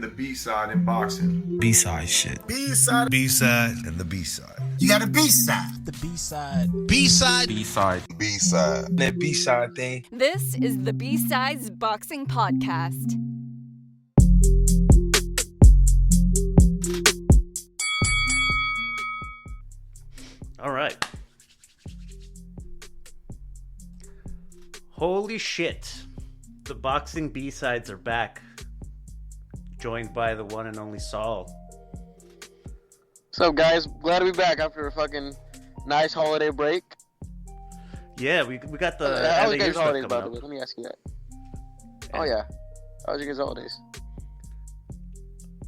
The B-side in boxing. B-side shit. B-side. B-side. And the B-side. You got a B-side. The B-side. B-side. B-side. B-side. That B-side thing. This is the B-Sides Boxing Podcast. All right. Holy shit. The boxing B-sides are back. Joined by the one and only Saul. What's up, guys? Glad to be back after a fucking nice holiday break. Yeah, we got the How was end of your year guys' stuff holidays, coming by the up. way? Let me ask you that. Oh, yeah. How was your guys' holidays?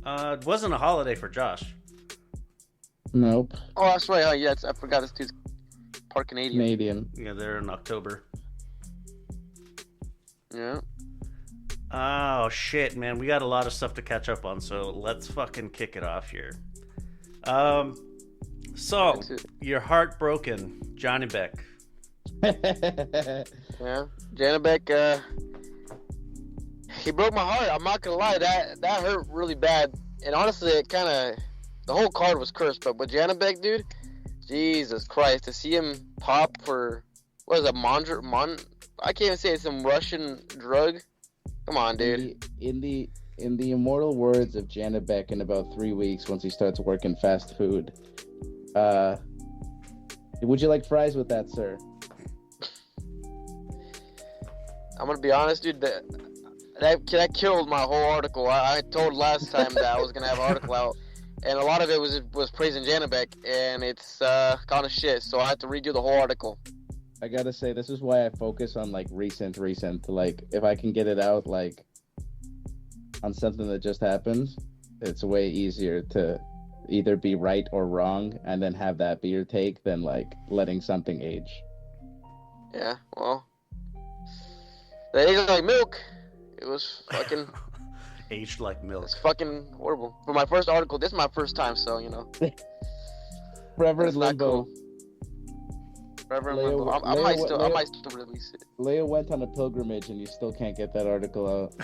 It wasn't a holiday for Josh. Nope. Oh, that's right. Oh, yeah, I forgot this dude's part Canadian. Canadian. Yeah, they're in October. Yeah. Oh, shit, man. We got a lot of stuff to catch up on, so let's fucking kick it off here. So, That's it. you're heartbroken. Johnny Beck. Yeah. Janabek, he broke my heart. I'm not gonna lie. That hurt really bad. And honestly, it kind of, the whole card was cursed. But with Janabek, dude, Jesus Christ, to see him pop for, what is it, I can't even say it's some Russian drug. Come on, dude. In the immortal words of Janet Beck, in about 3 weeks, once he starts working fast food, would you like fries with that, sir? I'm gonna be honest, dude. That killed my whole article. I told last time that I was gonna have an article out, and a lot of it was praising Janabek, and it's kind of shit. So I had to redo the whole article. I gotta say, this is why I focus on like recent. Like, if I can get it out like on something that just happened, it's way easier to either be right or wrong, and then have that be your take than like letting something age. Yeah, well, they ate like milk. It was fucking. Aged like milk. It's fucking horrible. For my first article, this is my first time, so you know. Forever in That's not limbo. cool. Forever in Leo- limbo. I Leo- might still Leo- release it. Leo went on a pilgrimage, and you still can't get that article out.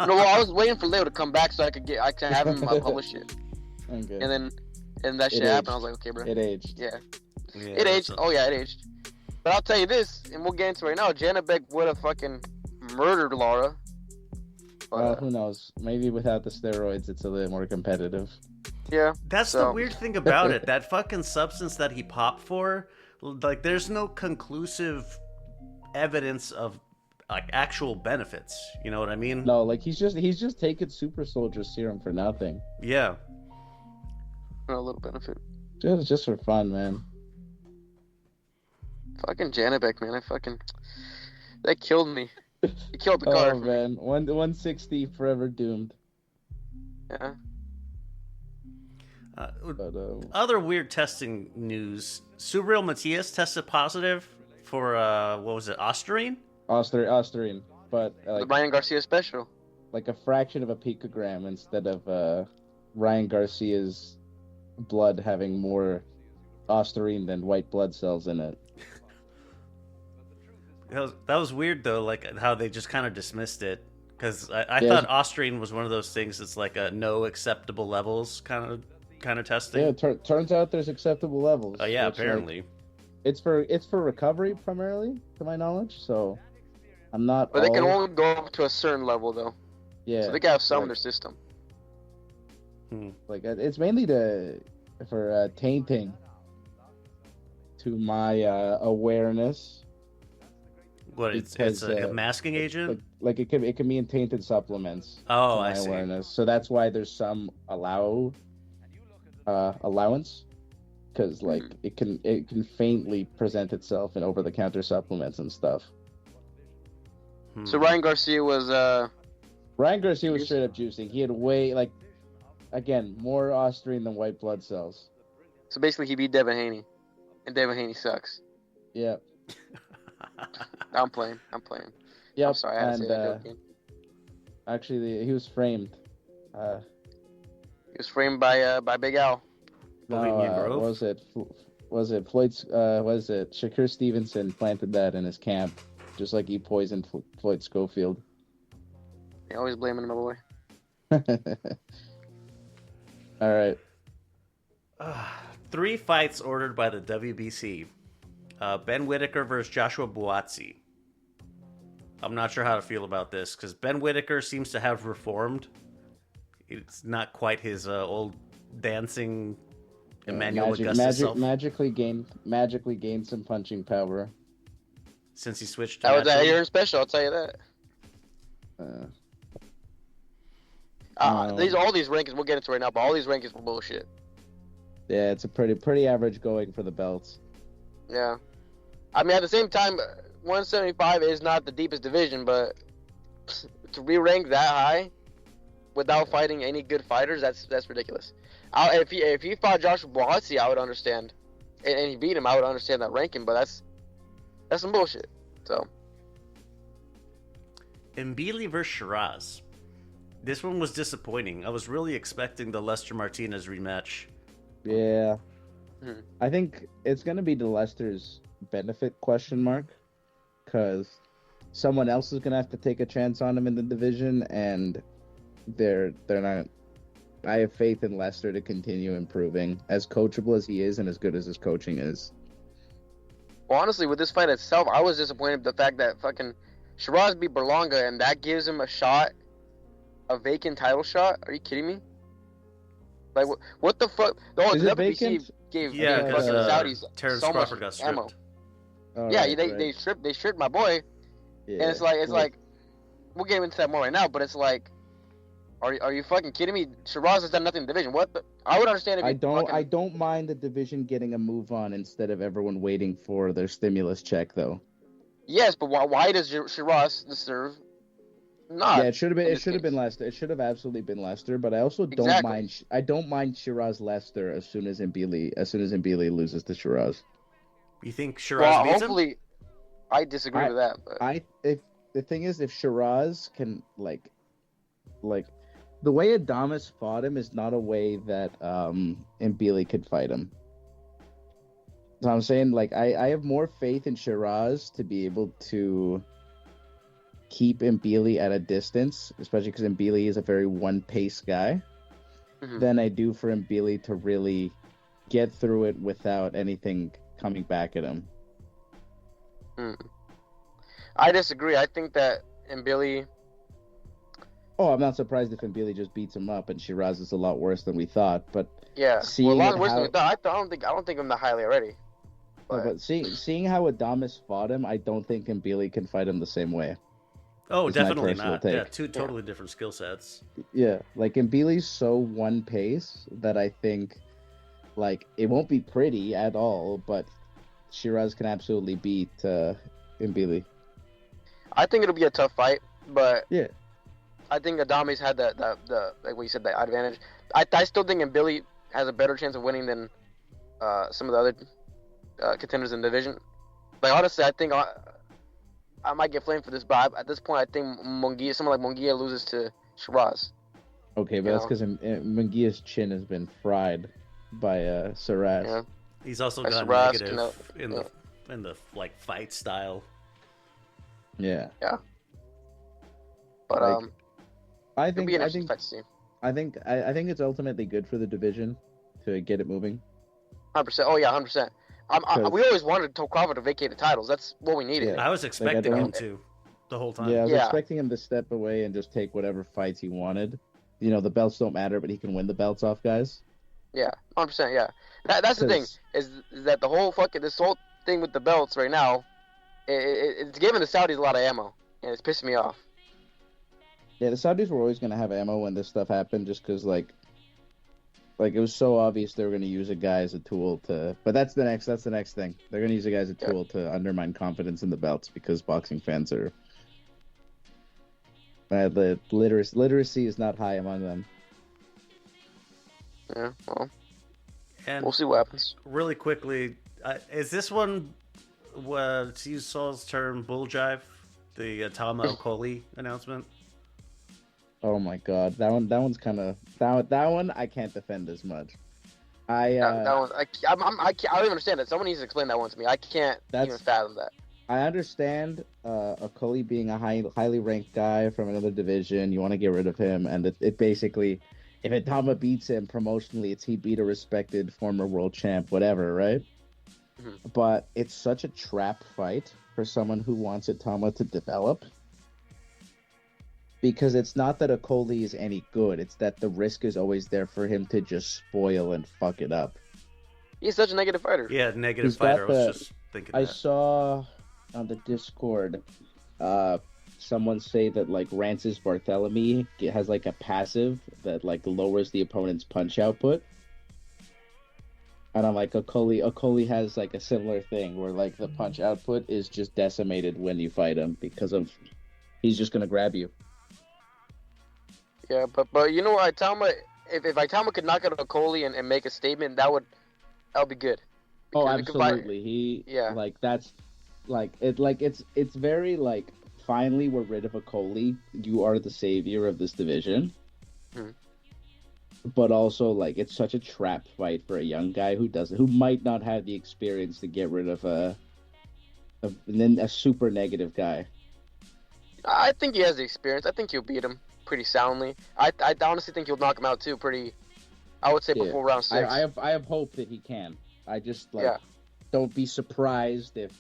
No, well, I was waiting for Leo to come back so I could have him publish it. Okay. And that shit It happened. aged. I was like, okay, bro. It aged. Yeah. Yeah, It aged. so- Oh yeah, it aged. But I'll tell you this, and we'll get into it right now. Janabek would have fucking murdered Laura. But, Who knows? Maybe without the steroids, it's a little more competitive. yeah. That's the So- weird thing about it. That fucking substance that he popped for, like, there's no conclusive evidence of like actual benefits. You know what I mean? No, like he's just taking super soldier serum for nothing. Yeah. A little benefit. Just for fun, man. Fucking Janabek, man. That killed me. It killed the Oh card. man, 160 forever doomed. Yeah. But Other weird testing news. Subriel Matias tested positive for what was it, Ostarine? Ostarine, but The like Ryan Garcia special. like a fraction of a picogram instead of Ryan Garcia's blood having more Ostarine than white blood cells in it. That was weird though, like how they just kind of dismissed it. Because I Yeah. thought Ostarine was one of those things that's like a no acceptable levels kind of testing. Yeah, turns out there's acceptable levels. Oh yeah, which, like, apparently. it's for recovery primarily, to my knowledge. So I'm not. But they can only go up to a certain level, though. Yeah. So they can have some in like- their system. Like it's mainly for tainting. To my awareness, What it's because, a masking agent? like it can be in tainted supplements. Oh, to my I see. awareness. So that's why there's some allowance, because like it can faintly present itself in over-the-counter supplements and stuff. So Ryan Garcia was Ryan Garcia was straight up juicing. He had way again more Ostarine than white blood cells. so basically he beat Devin Haney, and Devin Haney sucks. Yeah. I'm playing. Yep. I'm sorry, I had to say that joke. Actually, he was framed. He was framed by Big Al. Bohemian Grove? Was it Floyd's? Was it Shakur Stevenson planted that in his camp, just like he poisoned Floyd Schofield. They always blaming my boy. All right. 3 fights ordered by the WBC. Ben Whitaker versus Joshua Buatsi. I'm not sure how to feel about this because Ben Whitaker seems to have reformed. It's not quite his old dancing Emmanuel Augustus self magically gained some punching power. since he switched to That was that Matchroom. year special. I'll tell you that. All these rankings we'll get into right now, but all these rankings were bullshit. Yeah, it's a pretty average going for the belts. Yeah, I mean at the same time, 175 is not the deepest division, but to re-rank that high without fighting any good fighters, that's ridiculous. If he fought Joshua Buatsi, I would understand, and he beat him, I would understand that ranking. But that's some bullshit. So Mbili versus Shiraz. This one was disappointing. I was really expecting the Lester Martinez rematch. Yeah. Mhm. I think it's going to be to Lester's benefit, because someone else is going to have to take a chance on him in the division, and they're not. I have faith in Lester to continue improving, as coachable as he is and as good as his coaching is. well, honestly, with this fight itself, I was disappointed with the fact that fucking Shiraz beat Berlanga, and that gives him a vacant title shot. Are you kidding me? Like what the fuck? Oh, Is the it WBC vacant? gave Yeah, fucking because Saudis Terrence so much Crawford got ammo. stripped. All Yeah, right, they stripped my boy, Yeah. and it's like we'll get into that more right now. But it's like, are you fucking kidding me? Shiraz has done nothing in the division. What the? I would understand if I he don't. fucking- I don't mind the division getting a move on instead of everyone waiting for their stimulus check, though. Yes, but why does Shiraz deserve not? Yeah, it should have been. in It this should have case. been Lester. It should have absolutely been Lester. But I also don't Exactly. mind. I don't mind Shiraz Lester as soon as Mbili loses to Shiraz. You think Shiraz Well, beats him? hopefully, I disagree with that. But If the thing is, if Shiraz can like the way Adamas fought him is not a way that Mbili could fight him. So I'm saying, like, I have more faith in Shiraz to be able to keep Mbili at a distance, especially because Mbili is a very one-pace guy, Mhm. than I do for Mbili to really get through it without anything coming back at him. I disagree. I think that Mbili. Oh, I'm not surprised if Mbili just beats him up and Shiraz is a lot worse than we thought, but Yeah, Seeing well, a lot it worse than how- we thought. I don't think I'm that highly already. But, seeing how Adamas fought him, I don't think Mbili can fight him the same way. Oh, It's my definitely personal not. take. Yeah, two totally different skill sets. Yeah, like Mbili's so one pace that I think, like, it won't be pretty at all, but Shiraz can absolutely beat Mbili. I think it'll be a tough fight. But Yeah. I think Adames had the like what you said, the advantage. I still think Mbili has a better chance of winning than some of the other contenders in the division. Like honestly, I think I might get flamed for this, but at this point, I think someone like Munguia loses to Shiraz. Okay, but You that's because Munguia's chin has been fried by Saras. Yeah. He's also Like got Shiraz negative can, in the like fight style. Yeah. But Like, I it'll think be an I interesting think fight to see. I think it's ultimately good for the division to get it moving. 100%. Oh yeah, 100%. We always wanted Crawford to vacate the titles. That's what we needed. Yeah. I was expecting him don't- to the whole time. Yeah, I was Yeah. expecting him to step away and just take whatever fights he wanted. You know, the belts don't matter, but he can win the belts off guys. Yeah, 100%. Yeah, that's the thing 'Cause- is that the whole this whole thing with the belts right now, it's giving the Saudis a lot of ammo, and it's pissing me off. Yeah, the Saudis were always going to have ammo when this stuff happened, just because like it was so obvious they were going to use a guy as a tool to. But that's the next thing. They're going to use a guy as a tool to undermine confidence in the belts because boxing fans are. The literacy is not high among them. Yeah, well, And we'll see what happens. really quickly, is this one, to use Saul's term, bull jive? The Tama Okoli announcement? Oh my god, that one's kind of that one I can't defend as much. That one, I don't even understand that. Someone needs to explain that one to me. I can't even That's- fathom that. I understand Okolie being a highly ranked guy from another division. You want to get rid of him, and it basically, if Itama beats him promotionally, it's he beat a respected former world champ, whatever, right? Mhm. But it's such a trap fight for someone who wants Itama to develop. Because it's not that Okolie is any good, it's that the risk is always there for him to just spoil and fuck it up. He's such a negative fighter. Yeah, negative He's got fighter. I was the- just thinking I that. saw on the Discord someone say that like Rances Barthélemy has like a passive that like lowers the opponent's punch output. And I'm like, Okolie has like a similar thing where like the punch output is just decimated when you fight him because of he's just gonna grab you. Yeah, but you know what, Itama, if Itama could knock out Okolie and make a statement, that would be good. Oh, Because we could fight- absolutely. Yeah. Like that's it's very like finally we're rid of Okolie. You are the savior of this division. Mhm. But also like it's such a trap fight for a young guy who might not have the experience to get rid of a super negative guy. I think he has the experience. I think he'll beat him pretty soundly. I honestly think he'll knock him out too. I would say Yeah. before round 6. I have hope that he can. I just like Yeah. don't be surprised if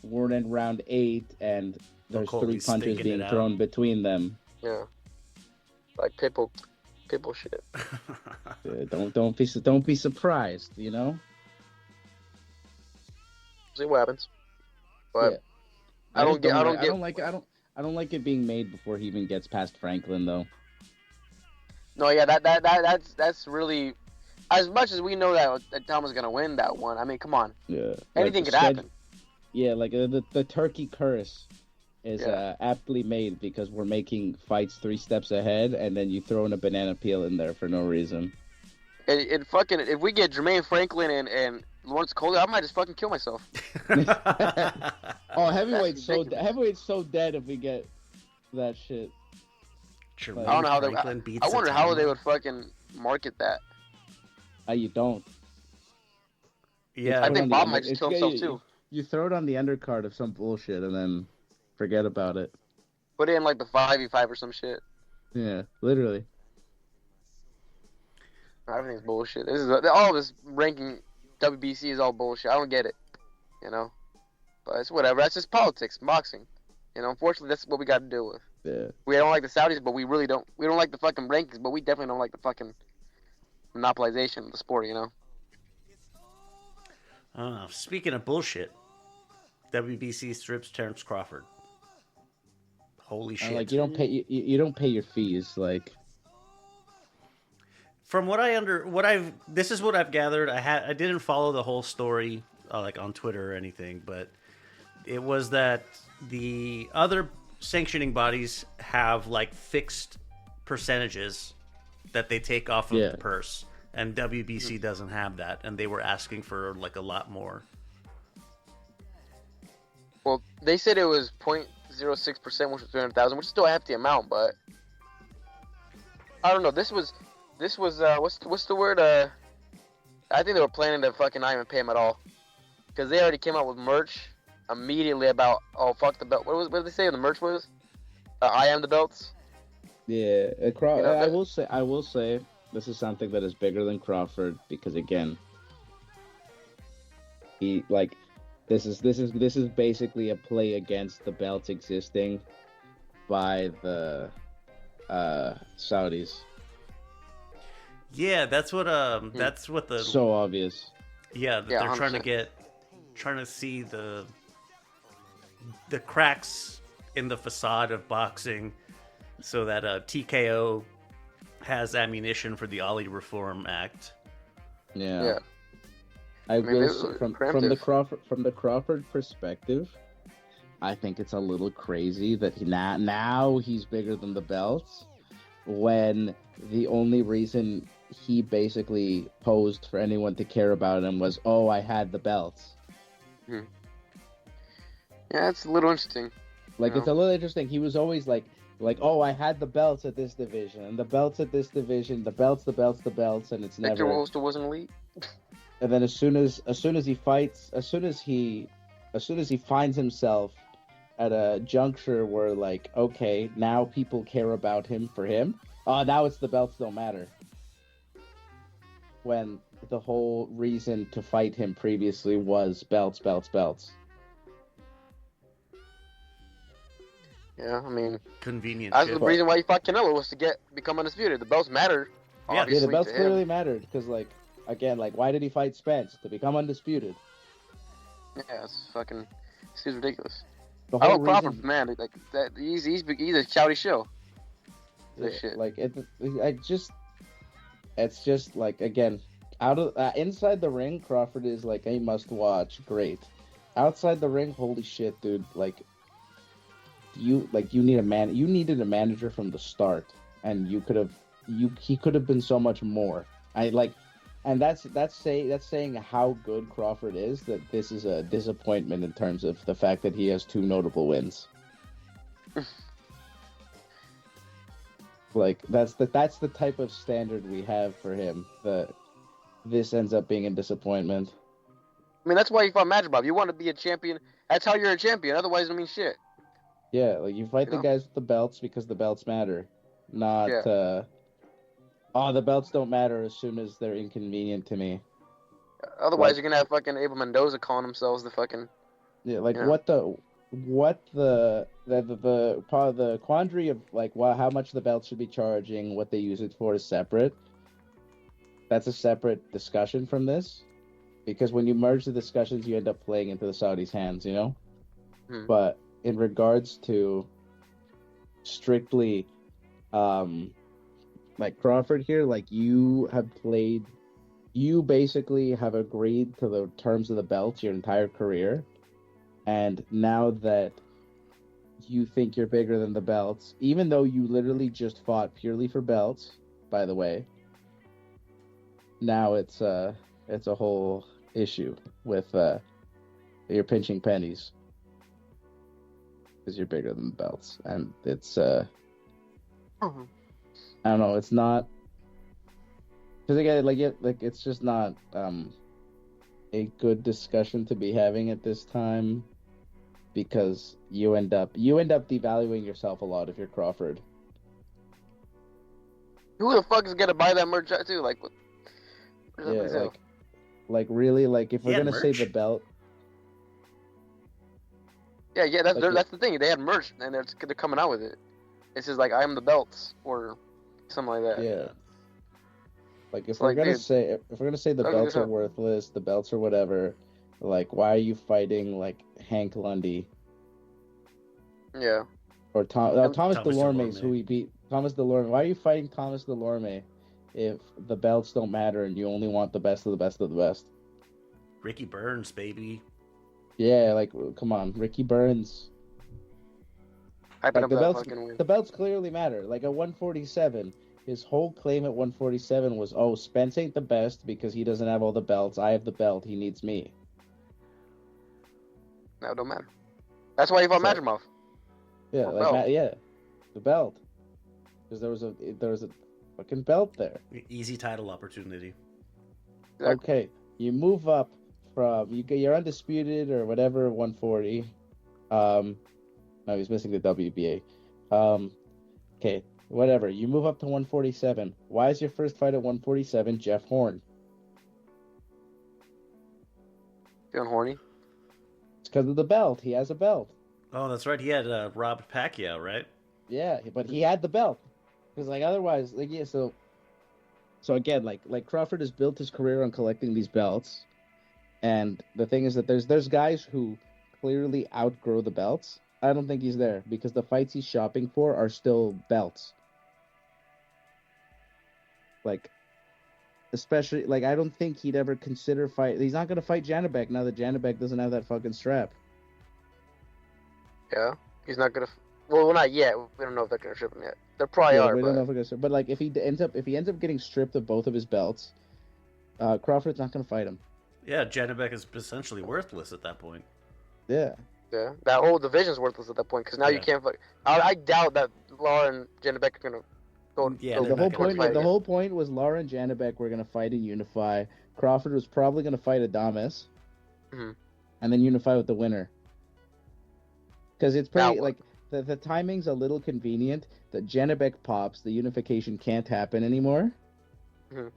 we're in round 8 and there's 3 Okolie's punches thinking being it out. thrown between them. Yeah. Like Pitbull shit. Don't be surprised, you know? See what happens. But Yeah. I don't like it being made before he even gets past Franklin though. No, yeah, that's really, as much as we know that Itama's gonna win that one. I mean, come on, Yeah. anything Like, could happen. Yeah, like the turkey curse is Yeah. aptly made because we're making fights 3 steps ahead, and then you throw in a banana peel in there for no reason. And fucking, if we get Jermaine Franklin and Lawrence Coley, I might just fucking kill myself. Oh, heavyweight's ridiculous. so dead if we get that shit. Jermaine I don't know how Franklin they. beats I wonder how Itama. they would fucking market that. You don't. Yeah, I Put think on Bob the- might just it's- kill yeah, himself you- too. You throw it on the undercard of some bullshit and then forget about it. Put it in like the 5v5 or some shit. Yeah, literally. Everything's bullshit. This is all this ranking WBC is all bullshit. I don't get it, you know. But it's whatever. That's just politics, boxing. You know, unfortunately, that's what we got to deal with. Yeah. We don't like the Saudis, but we really don't. We don't like the fucking rankings, but we definitely don't like the fucking monopolization of the sport. You know. Speaking of bullshit, WBC strips Terrence Crawford. Holy shit! Like you don't pay your fees. Like From what this is what I've gathered. I didn't follow the whole story like on Twitter or anything, but it was that the other sanctioning bodies have like fixed percentages that they take off of the purse, and WBC doesn't have that, and they were asking for like a lot more. Well, they said it was 0.06%, which was 300,000, which is still a hefty amount, but I don't know. This was what's the word? I think they were planning to fucking not even pay him at all, because they already came out with merch immediately about fuck the belt. What did they say the merch was? I am the belts. yeah, know, I will say this is something that is bigger than Crawford because again, he like this is basically a play against the belts existing by the Saudis. Yeah, that's what the So obvious. Yeah, that Yeah, they're trying 100%. trying to see the cracks in the facade of boxing, so that TKO has ammunition for the Ali Reform Act. Yeah. Yeah. I mean, will it say, was from preemptive. the Crawford perspective, I think it's a little crazy that now he's bigger than the belts, when the only reason he basically posed for anyone to care about him was, oh, I had the belts. Yeah, it's a little interesting. Like, Yeah. it's a little interesting. He was always like, oh, I had the belts at this division, and the belts at this division, the belts, and it's Victor never. Wolster wasn't elite. And then as soon as he fights, as soon as he as soon as he finds himself at a juncture where, like, okay, now people care about him for him. Now it's the belts don't matter. When the whole reason to fight him previously was belts, belts, belts. Yeah, I mean, Convenient that's shit. the reason why he fought Canelo was to become undisputed. The belts mattered. Yeah. Yeah, Obviously, the belts to him. clearly mattered because, like, again, like, why did he fight Spence? To become undisputed. Yeah, it's fucking. This is ridiculous. The I whole don't Crawford, reason, man. Like that, he's a shouty show. This yeah, shit. like, it's just like, again, out of inside the ring, Crawford is like a must-watch. Great. Outside the ring, holy shit, dude! Like, you needed a manager from the start, and he could have been so much more. And that's saying how good Crawford is. That this is a disappointment in terms of the fact that he has 2 notable wins. Like that's the type of standard we have for him. That this ends up being a disappointment. I mean, that's why you fought Madripoor. You want to be a champion. That's how you're a champion. Otherwise, it don't mean shit. Yeah, like you fight You the know? guys with the belts because the belts matter, not Yeah. the belts don't matter as soon as they're inconvenient to me. Otherwise, Like- you're gonna have fucking Abel Mendoza calling themselves the fucking. Yeah, like Yeah. what the quandary of like how much the belts should be charging, what they use it for is separate. That's a separate discussion from this, because when you merge the discussions, you end up playing into the Saudis' hands, you know. Hmm. But in regards to strictly, like Crawford here, like you basically have agreed to the terms of the belt your entire career. And now that you think you're bigger than the belts, even though you literally just fought purely for belts, by the way, now it's a whole issue with you're pinching pennies because you're bigger than the belts, and it's I don't know, it's not because again, it's just not a good discussion to be having at this time, because you end up devaluing yourself a lot if you're Crawford. Who the fuck is gonna buy that merch too? Like, what? What Yeah, does that say? like really, like if He we're had gonna say merch? the belt, Yeah, that's like, that's the thing. They had merch and they're coming out with it. It's just like I am the belts or something like that. yeah. Like if It's we're like, gonna dude, say the look at belts this are up. worthless, the belts are whatever, like why are you fighting like Hank Lundy Yeah. or Thomas Thomas Delorme, Delorme. who he beat? Thomas Delorme. Why are you fighting Thomas Delorme if the belts don't matter and you only want the best of the best of the best? Ricky Burns, baby. Yeah, like come on, Ricky Burns. Hyping Like up the that belts, fucking win. the belts clearly matter. Like at 147, his whole claim at 147 was, "Oh, Spence ain't the best because he doesn't have all the belts. I have the belt. He needs me." No, it don't matter. That's why he fought So- Madrimov. Yeah, The like belt. yeah, the belt. Because there was a fucking belt there. Easy title opportunity. Exactly. Okay, you move up from you're undisputed or whatever 140. No, he's missing the WBA. Okay, whatever. You move up to 147. Why is your first fight at 147 Jeff Horn? Feeling horny. It's because of the belt. He has a belt. Oh, that's right. He had robbed Pacquiao, right? Yeah, but he had the belt. Because like otherwise, like yeah, so again, like Crawford has built his career on collecting these belts, and the thing is that there's guys who clearly outgrow the belts. I don't think he's there because the fights he's shopping for are still belts. Like, especially like I don't think he'd ever consider fight. He's not gonna fight Janabek now that Janabek doesn't have that fucking strap. Yeah. He's not gonna. Well, not yet. We don't know if they're gonna ship him yet. They probably Yeah, are, we but don't know if we're gonna. But like, if he ends up getting stripped of both of his belts, Crawford's not gonna fight him. Yeah, Janabek is essentially worthless at that point. Yeah. yeah, that whole division's worthless at that point because now you Yeah. can't fight. I doubt that Laura and Janabek are gonna go. Yeah, go they're The whole not gonna point. fight The again. whole point was Lara and Janabek were gonna fight and unify. Crawford was probably gonna fight Adames, Mhm. and then unify with the winner. Because it's pretty Now- like the timing's a little convenient. The Janabek pops, the unification can't happen anymore. Mhm.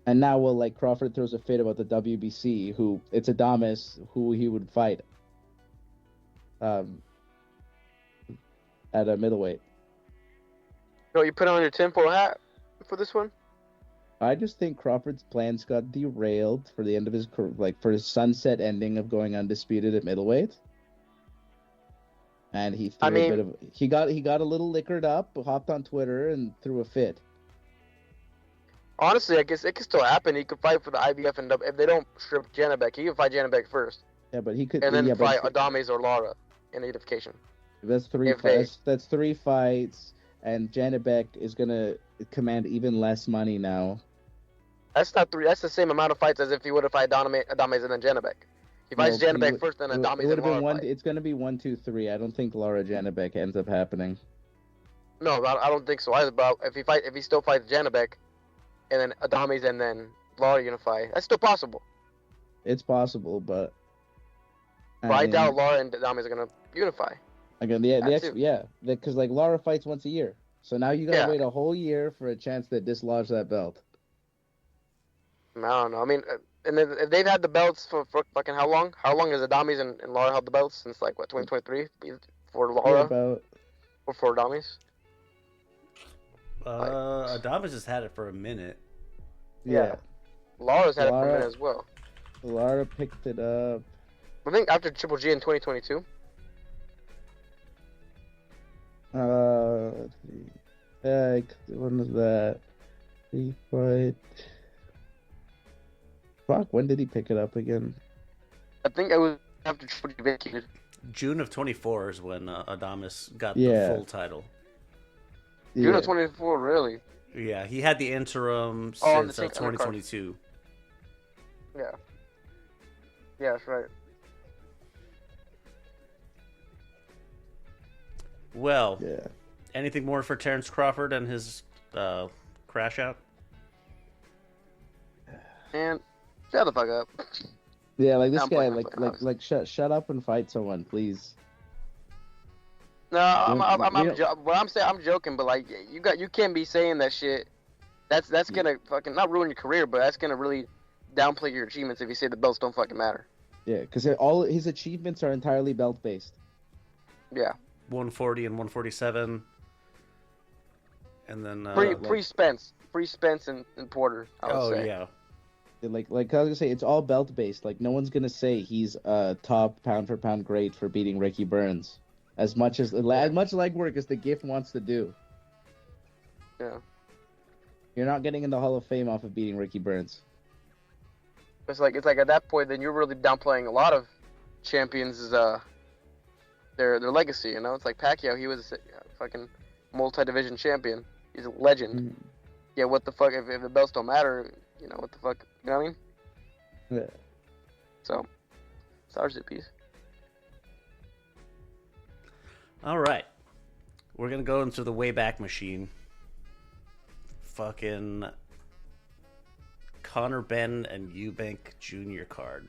And now, well, like Crawford throws a fit about the WBC, who it's Adames who he would fight. At a middleweight. So you put on your tinfoil hat for this one? I just think Crawford's plans got derailed for the end of his for his sunset ending of going undisputed at middleweight. And he threw mean- a bit of he got a little liquored up, hopped on Twitter and threw a fit. Honestly, I guess it could still happen. He could fight for the IBF and if they don't strip Janabek, he could fight Janabek first, Yeah, but he could and then yeah, fight but Adames or Lara in the unification. that's three if they- fights. That's 3 fights, and Janabek is gonna command even less money now. That's not three. That's the same amount of fights as if he would have fought Adames and then Janabek. He fights No, he Janabek would- first, then It Adames would and have been Lara one. fight. It's gonna be 1, 2, 3. I don't think Lara Janabek ends up happening. No, I don't think so either. But if he still fights Janabek, and then Adames and then Lara unify, that's still possible. It's possible, but But I mean, doubt Lara and Adames are gonna unify. Again, because like Lara fights once a year, so now you gotta Yeah. wait a whole year for a chance to dislodge that belt. I don't know. I mean, and then if they've had the belts for fucking how long? How long has Adames and Lara held the belts since like what 2023 for Yeah, Lara about or for Adames? Adames has had it for a minute. yeah. Lara's had it for a Lara- minute as well. Lara picked it up. I think after Triple G in 2022. Let's see. When was that? He fight. Fuck, when did he pick it up again? I think it was after Triple G vacated. June of 24 is when Adames got Yeah. the full title. June Yeah. of 24, really? Yeah, he had the interim Oh, on the since same undercard. 2022. Yeah. Yeah, that's right. Well, Yeah. anything more for Terrence Crawford and his crash out? And shut the fuck up. Yeah, like this I'm guy, playing, like, I'm playing, like, like, shut up and fight someone, please. No, I'm joking, but like you can't be saying that shit. That's gonna fucking not ruin your career, but that's gonna really downplay your achievements if you say the belts don't fucking matter. Yeah, because all his achievements are entirely belt based. Yeah, 140 and 147. And then... free Spence and Porter. I would say. yeah. Like I was gonna say, it's all belt based. Like no one's gonna say he's a top pound for pound great for beating Ricky Burns, as much legwork as the GIF wants to do. Yeah. You're not getting in the Hall of Fame off of beating Ricky Burns. It's like at that point, then you're really downplaying a lot of champions' their legacy. You know, it's like Pacquiao. He was a fucking multi-division champion. He's a legend. Yeah, what the fuck? If the belts don't matter, you know what the fuck? You know what I mean? Yeah. So, stars it, peace. All right. We're going to go into the Wayback Machine. Fucking Connor Benn and Eubank Jr. card.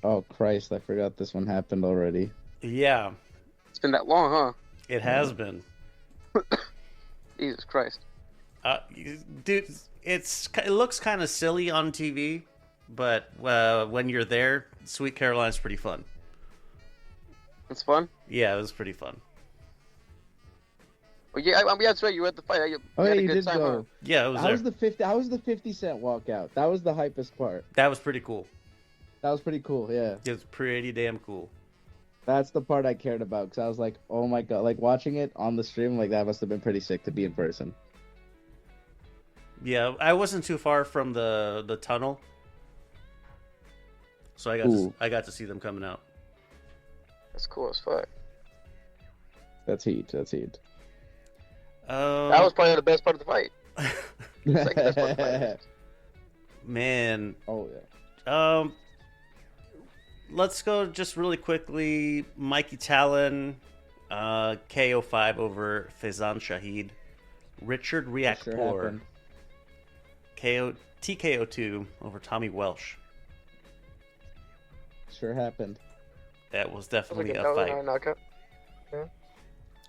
Oh Christ, I forgot this one happened already. Yeah, It's been that long, huh? it has been. Jesus Christ. Dude, it looks kind of silly on TV, but when you're there, Sweet Caroline's pretty fun. It's fun. Yeah, it was pretty fun. Well, yeah, that's right. You were at the fight. You Oh had yeah, a you good did time, go. huh? Yeah, it was How there. was the 50 Cent walkout? That was the hypest part. That was pretty cool. That was pretty cool. Yeah, It was pretty damn cool. that's the part I cared about because I was like, oh my god, like watching it on the stream, like that must have been pretty sick to be in person. Yeah, I wasn't too far from the tunnel, so I got to see them coming out. That's cool as fuck. That's heat. That's heat. That was probably the best part of the fight. Second best part of the fight. Man, Oh yeah. let's go just really quickly. Mikey Talon, KO5 over Faizan Shahid. Richard Sure Riakporhe, happened. TKO2 over Tommy Welsh. Sure happened. That was That was definitely that a was fight. another knockout.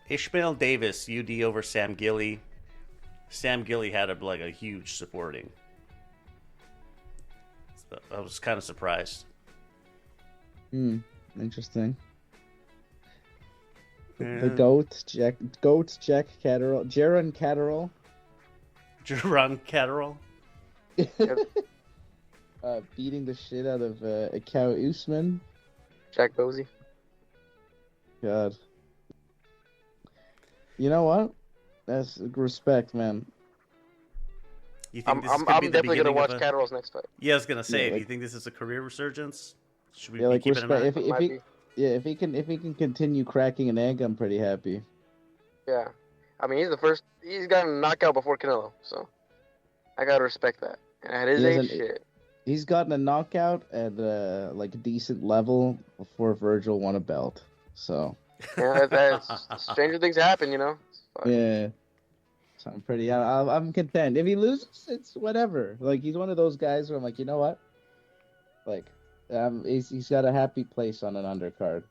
Ishmael Davis, UD over Sam Gilly. Sam Gilly had a huge supporting. So I was kind of surprised. Interesting. The And goat, Jack Catterall, Jaron Catterall, Jerron Catterall. beating the shit out of Ikaw Usman. Jack Bosey. God. You know what? That's respect, man. You think I'm this is gonna be the definitely gonna beginning watch of a... Catterall's next fight. Yeah, I was gonna say. Yeah, do you like- think this is a career resurgence? Should we Yeah, be like keeping an respect. eye? If Might he, be. yeah, if he can continue cracking an egg, I'm pretty happy. Yeah. I mean, he's gotten a knockout before Canelo, so I gotta respect that. And at his He age, hasn't- shit. He's gotten a knockout at like a decent level before Virgil won a belt. So Yeah, that's stranger things happen, you know. It's fine. yeah, so I'm pretty. I'm content. If he loses, it's whatever. Like he's one of those guys where I'm like, you know what? Like, he's got a happy place on an undercard.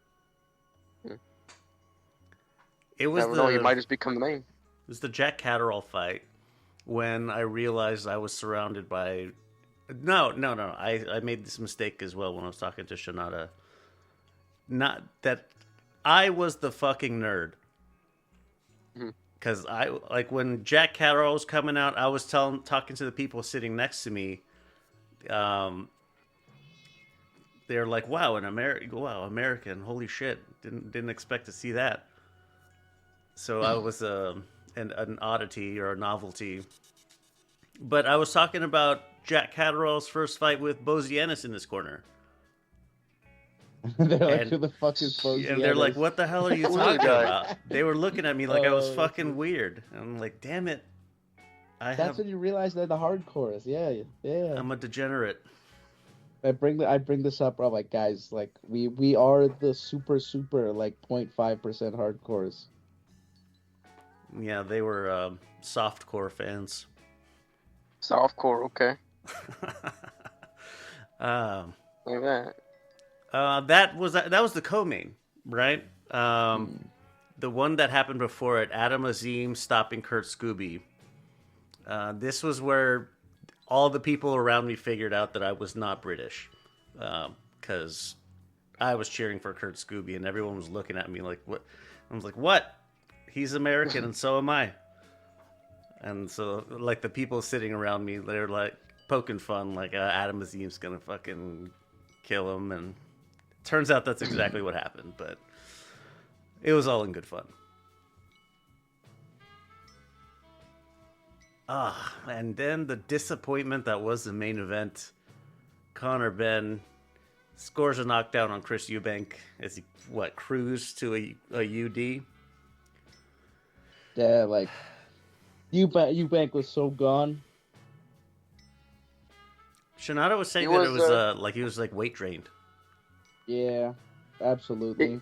It was Never know, he the might just become the main. it was the Jack Catterall fight when I realized I was surrounded by. No. I made this mistake as well when I was talking to Shanada. Not that I was the fucking nerd. Mhm. Because I like when Jack Catterall was coming out, I was talking to the people sitting next to me. They're like, "Wow, American! Holy shit! Didn't expect to see that." So I was an oddity or a novelty. But I was talking about Jack Catterall's first fight with Bozianis in this corner. They're like, And- who the fuck is Bozianis? And they're like, what the hell are you Who's talking this guy? about? They were looking at me like I was Oh, fucking weird. And I'm like, damn it. That's when you realize they're the hardcores. Yeah. I'm a degenerate. I bring this up, bro. Like, guys, like we are the super like 0.5% hardcores. Yeah, they were softcore fans. Softcore, okay. um, Look at that. that was the co-main, right? The one that happened before it, Adam Azim stopping Kurt Scooby. This was where all the people around me figured out that I was not British, because I was cheering for Kurt Scooby and everyone was looking at me like, "What?" I was like, "What? He's American and so am I." And so, like, the people sitting around me, they're like poking fun, like Adam Azim's gonna fucking kill him, and turns out that's exactly what happened. But it was all in good fun. And then the disappointment that was the main event. Conor Benn scores a knockdown on Chris Eubank as he cruised to a UD. Yeah, like Eubank was so gone. Shanada was saying He that it was, was he was weight drained. Yeah, absolutely.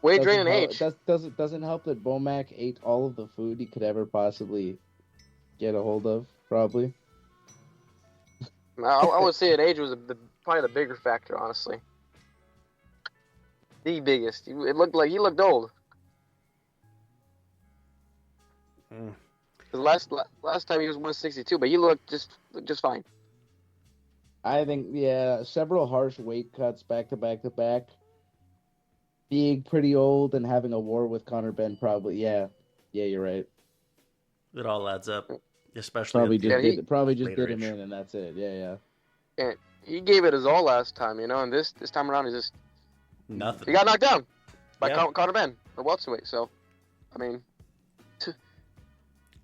Weight drain and age. Doesn't help that Bomac ate all of the food he could ever possibly get a hold of. Probably. I would say age was probably the bigger factor, honestly. The biggest. It looked like he looked old. Mm. 'Cause last time he was 162, but he looked just fine. I think several harsh weight cuts back to back. Being pretty old and having a war with Conor Benn probably you're right. It all adds up, especially Probably at the- just later did him age. in and that's it. Yeah. And he gave it his all last time, you know. And this time around, he nothing. got knocked down by Yeah. Conor Benn, a welterweight. So, I mean,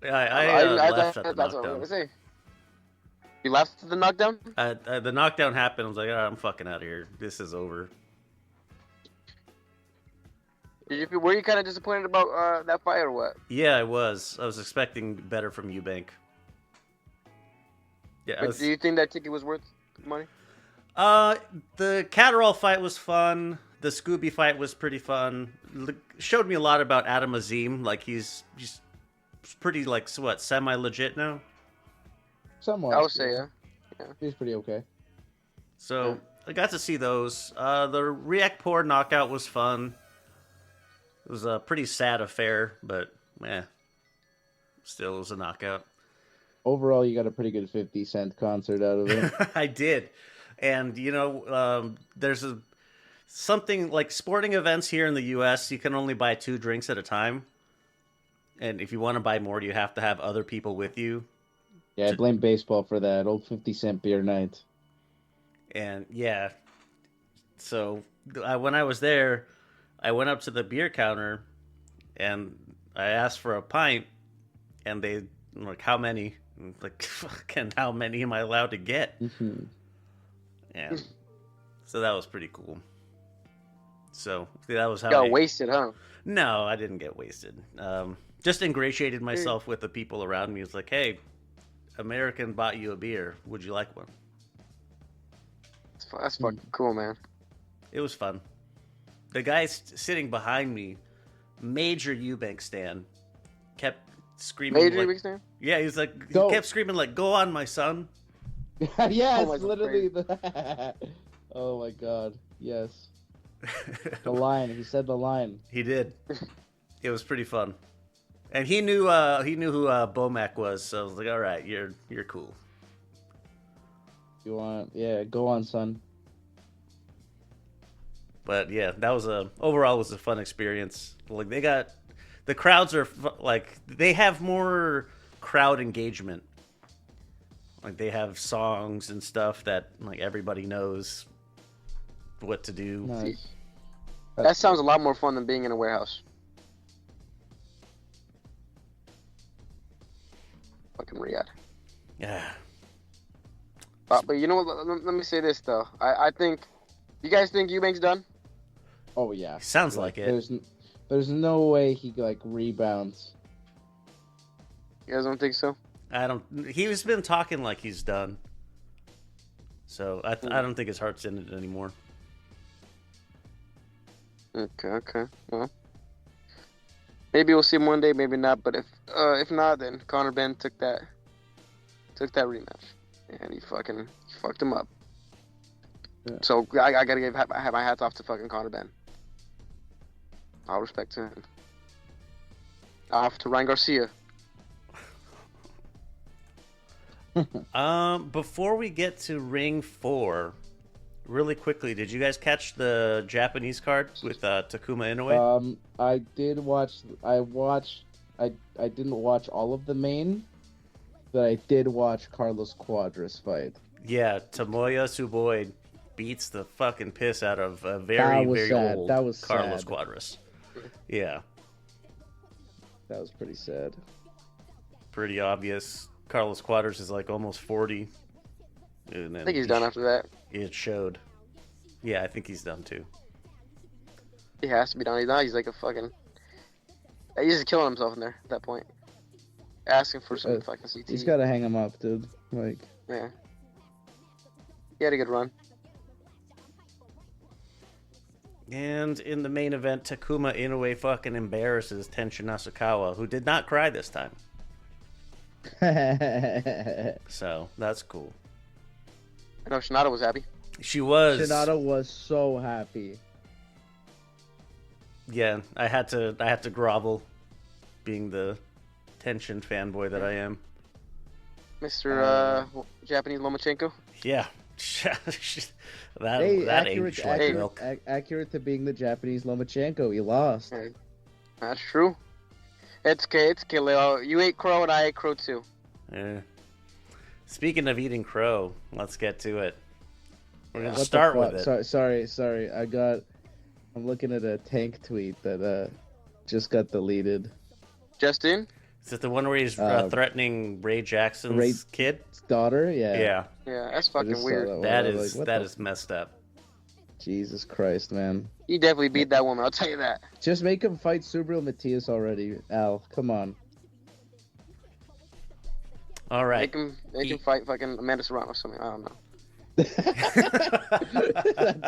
I laughed at the that's what I'm gonna knockdown. say. You laughed at the knockdown? The knockdown happened. I was like, I'm fucking out of here. This is over. Were you kind of disappointed about that fight or what? Yeah, I was. I was expecting better from Eubank. Yeah, But do you think that ticket was worth the money? the Catterall fight was fun. The Scooby fight was pretty fun. Showed me a lot about Adam Azim. Like he's pretty semi legit now. Somewhat. I would say, yeah. He's pretty okay. So I got to see those. The Riakpor knockout was fun. It was a pretty sad affair, but still it was a knockout. Overall, you got a pretty good 50 Cent concert out of it. I did. And, there's something like sporting events here in the U.S., you can only buy 2 drinks at a time. And if you want to buy more, you have to have other people with you. Yeah, I blame baseball for that. Old 50 Cent beer night. And, so when I was there, I went up to the beer counter, and I asked for a pint, and they like, how many? And like, fucking, how many am I allowed to get? Mm-hmm. And so that was pretty cool. So that was how Got I... wasted, huh? No, I didn't get wasted. Just ingratiated myself with the people around me. It's like, hey, American bought you a beer. Would you like one? That's fucking cool, man. It was fun. The guy sitting behind me, major Eubank stan, kept screaming. Major like, League Stand? Yeah, he's like, he Go. kept screaming like, "Go on, my son." Yeah, Oh it's my literally Oh my god, yes. The line. He said the line. He did. It was pretty fun, and he knew who Bomac was. So I was like, "All right, you're cool." You want? Yeah, go on, son. But yeah, that was overall was a fun experience. Like the crowds are like they have more crowd engagement. Like they have songs and stuff that like everybody knows what to do. Nice. That sounds a lot more fun than being in a warehouse. Fucking Riyadh. Yeah. But you know what? Let me say this though. I think. You guys think Eubank's done? Oh yeah. Sounds like it. There's no way he like rebounds. You guys don't think so? He's been talking like he's done. So I don't think his heart's in it anymore. Okay. Well, maybe we'll see him one day, maybe not. But if not, then Conor Benn took that rematch, and he fucked him up. Yeah. So I gotta have my hats off to fucking Conor Benn. All respect to him. Off to Ryan Garcia. Before we get to Ring 4, really quickly, did you guys catch the Japanese card with Takuma Inoue? I did watch. I didn't watch all of the main, but I did watch Carlos Cuadras fight. Yeah, Tomoya Suboi beats the fucking piss out of a very sad. old That was Carlos sad. Cuadras. Yeah, That was pretty sad. pretty obvious. Carlos Cuadras is like almost 40. And then I think he's done after that. It showed. Yeah, I think he's done too. He has to be done. He's like a fucking. He's just killing himself in there at that point. Asking for some fucking CT. He's got to hang him up, dude. Like, Yeah. He had a good run. And in the main event, Takuma Inoue fucking embarrasses Tenshin Nasukawa, who did not cry this time. So that's cool. I know Shinada was happy. She was. Shinada was so happy. Yeah, I had to grovel, being the Tenshin fanboy that I am. Mr. Japanese Lomachenko. Yeah, that Hey, aged like milk. accurate to being the Japanese Lomachenko. He lost. Hey, that's true. It's okay, Leo. You ate crow and I ate crow too. Yeah. Speaking of eating crow, let's get to it. We're gonna What the start fuck? with it. Sorry. I'm looking at a Tank tweet that just got deleted. Justin? Is it the one where he's threatening Ray Jackson's Ray- kid? His daughter, yeah. Yeah, Yeah, that's I fucking just saw weird. one. that I was is like, what that the is messed up. Jesus Christ, man. He definitely beat that woman, I'll tell you that. Just make him fight Subriel Matias already, Al. Come on. All right. Make him fight fucking Amanda Serrano or something. I don't know. That's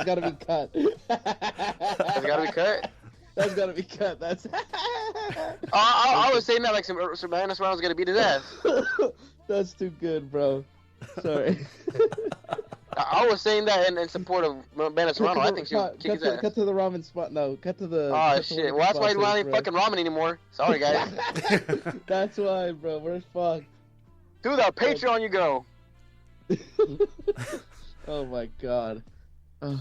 gotta be cut. It's gotta be cut. That's gotta be cut. That's. I was saying that like some Amanda Serrano's gonna beat his ass. That's too good, bro. Sorry. I was saying that in support of Ben Serrano. I think she would kick his ass. cut to the ramen spot. No, cut to the. Oh cut to shit! one of Well, that's why the we don't have any sponsors, fucking ramen anymore. Sorry, guys. bro. That's why, bro. We're fucked. To the Patreon you go. Oh my god. Ugh.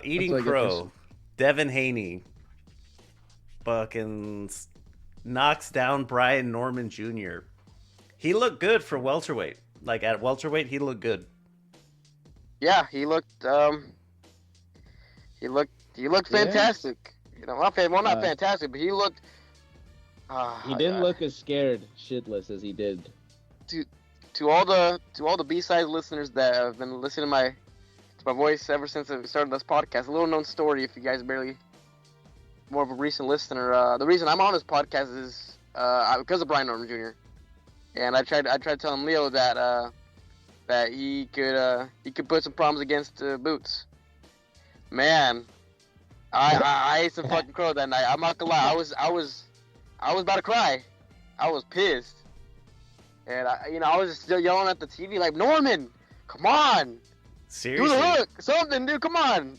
Eating That's like Crow, Devin Haney, fucking knocks down Brian Norman Jr. He looked good for welterweight. Like at welterweight, he looked good. Yeah, he looked fantastic. You know, not fantastic, but he looked. He didn't look as scared shitless as he did. To all the B-side listeners that have been listening to my voice ever since I started this podcast. A little known story, if you guys barely more of a recent listener. The reason I'm on this podcast is because of Brian Norman Jr. And I tried telling Leo that he could put some problems against Boots. Man, I ate some fucking crow that night. I'm not gonna lie, I was about to cry. I was pissed. And I was just still yelling at the TV like, Norman, come on, Seriously, do the hook, something, dude, come on.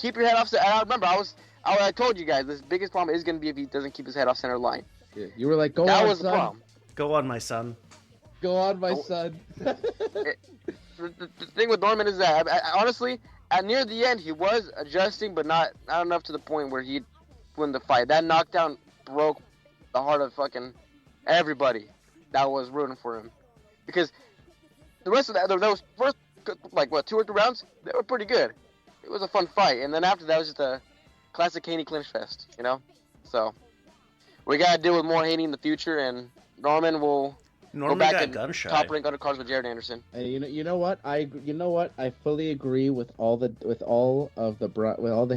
Keep your head off. And I remember I told you guys this biggest problem is gonna be if he doesn't keep his head off center line. Yeah, you were like, go That on, was the son. problem. go on, my son. Go on, my son. The thing with Norman is that honestly, at near the end, he was adjusting, but not enough to the point where he'd win the fight. That knockdown broke the heart of fucking everybody that was rooting for him, because the rest of those first like 2 or 3 rounds, they were pretty good. It was a fun fight, and then after that was just a classic Haney clinch fest, So we gotta deal with more Haney in the future, and Norman will Norman go back got and gun shy. top rank undercards with Jared Anderson. Hey, you know what? I fully agree with all the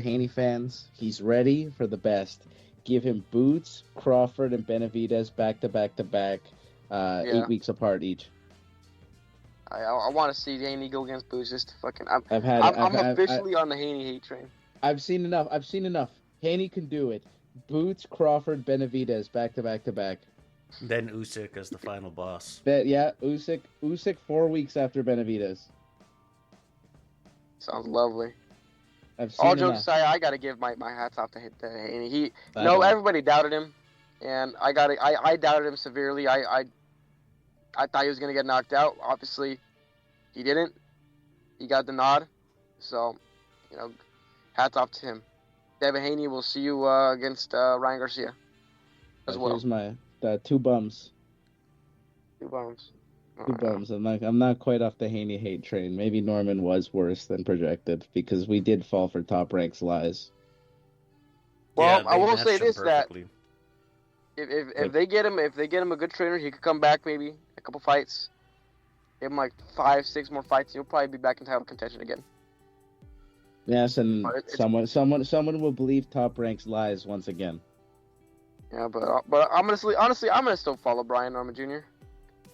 Haney fans. He's ready for the best. Give him Boots, Crawford, and Benavidez back to back, 8 weeks apart each. I want to see Haney go against Boots just to fucking. I'm officially on the Haney hate train. I've seen enough. Haney can do it. Boots, Crawford, Benavidez back to back. Then Usyk as the final boss. Usyk 4 weeks after Benavidez. Sounds lovely. I've seen All enough. jokes aside, I gotta give my hats off to Haney. I know. Everybody doubted him, and I doubted him severely. I thought he was gonna get knocked out. Obviously, he didn't. He got the nod. So, hats off to him. Devin Haney, will see you against Ryan Garcia as well. Here's my 2 bums. 2 bums. 2 bums. I'm not quite off the Haney hate train. Maybe Norman was worse than projected because we did fall for Top Rank's lies. Well, Yeah, I they will matched say him this that perfectly. if they get him a good trainer, he could come back maybe a couple fights. Give him like 5-6 more fights, he'll probably be back in title contention again. Yes, and But it's- someone will believe Top Rank's lies once again. Yeah, but I'm gonna still follow Brian Norman Jr.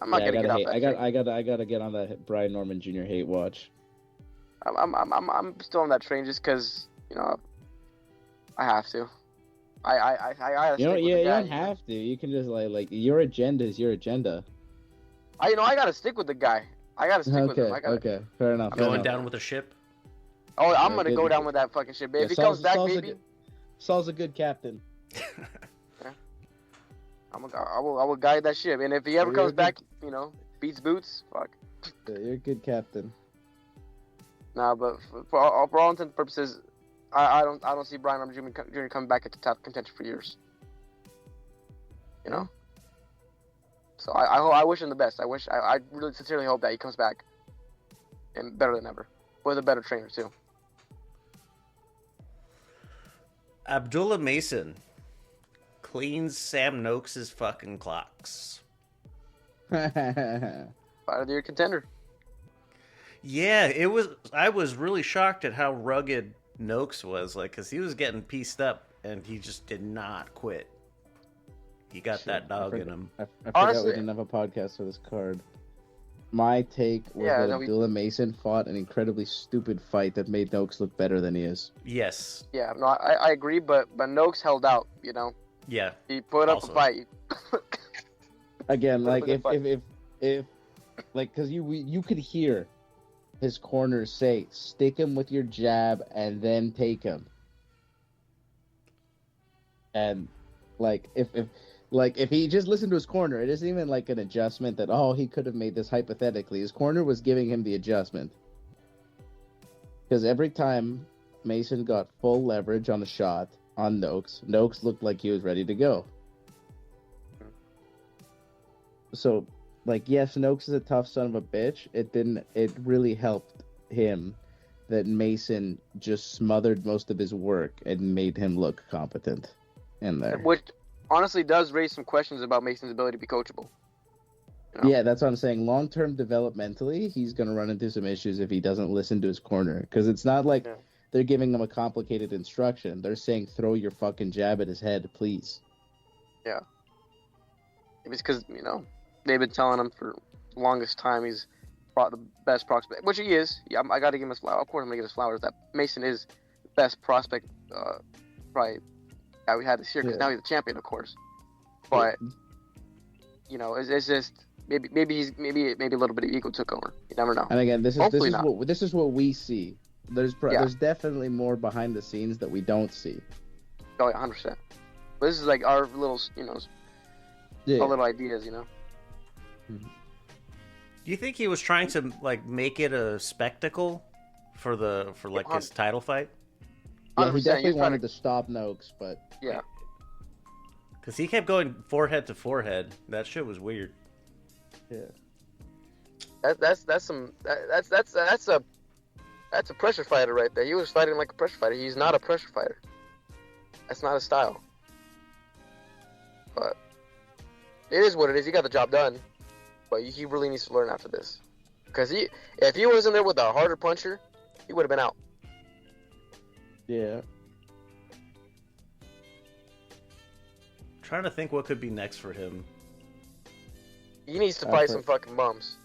I'm not Yeah, gonna get off that. I gotta get on that Brian Norman Jr. hate watch. I'm still on that train just because I have to. I gotta You know, stick with yeah, the you guy. don't have to. You can just like your agenda is your agenda. I gotta stick with the guy. I gotta stick with him. Okay, fair enough. fair Going enough. down with a ship. Oh, I'm Yeah, gonna good. go down with that fucking shit, baby. Yeah, If he comes back, Saul's baby, Saul's a good captain. I will guide that ship. And if he ever You're comes good. back, beats Boots, fuck. Yeah, you're a good captain. Nah, but for all intents and purposes, I don't see Brian Norman Jr. coming back into top contention for years. So I wish him the best. I really sincerely hope that he comes back and better than ever with a better trainer too. Abdullah Mason cleans Sam Noakes' fucking clocks. Fight of the year contender. Yeah, I was really shocked at how rugged Noakes was, because he was getting pieced up and he just did not quit. He got that dog in him. I forgot Honestly- we didn't have a podcast for this card. My take was Yeah, that no, we- Abdullah Mason fought an incredibly stupid fight that made Noakes look better than he is. Yes. Yeah, no, I agree, but Noakes held out. Yeah. He put up Also. a fight. Again, But like with a fight. if like because you could hear his corners say, stick him with your jab and then take him. And like if he just listened to his corner, it isn't even like an adjustment that he could have made this hypothetically. His corner was giving him the adjustment. Because every time Mason got full leverage on a shot on Noakes looked like he was ready to go. So, like, yes, Noakes is a tough son of a bitch. It really helped him that Mason just smothered most of his work and made him look competent in there. Which honestly does raise some questions about Mason's ability to be coachable. You know? Yeah, that's what I'm saying. Long-term developmentally, he's going to run into some issues if he doesn't listen to his corner. Because it's not like they're giving him a complicated instruction. They're saying, throw your fucking jab at his head, please. Yeah. It's because, you know, they've been telling him for the longest time he's the best prospect, which he is. Yeah, I got to give him his flowers. Of course, I'm going to give his flowers. That Mason is the best prospect, probably, that we had this year, because now he's a champion, of course. But, you know, it's just maybe a little bit of ego took over. You never know. And again, this is what we see. There's definitely more behind the scenes that we don't see. Oh, yeah, 100%. But this is like our little, you know, our little ideas, you know. Do you think he was trying to like make it a spectacle for his title fight? Yeah, he definitely wanted to stop Noakes, but yeah, because he kept going forehead to forehead. That shit was weird. Yeah, that's a pressure fighter right there. He was fighting like a pressure fighter. He's not a pressure fighter. That's not his style. But it is what it is. He got the job done. But he really needs to learn after this. Because if he wasn't there with a harder puncher, he would have been out. Yeah. Trying to think what could be next for him. He needs to fight some fucking bums.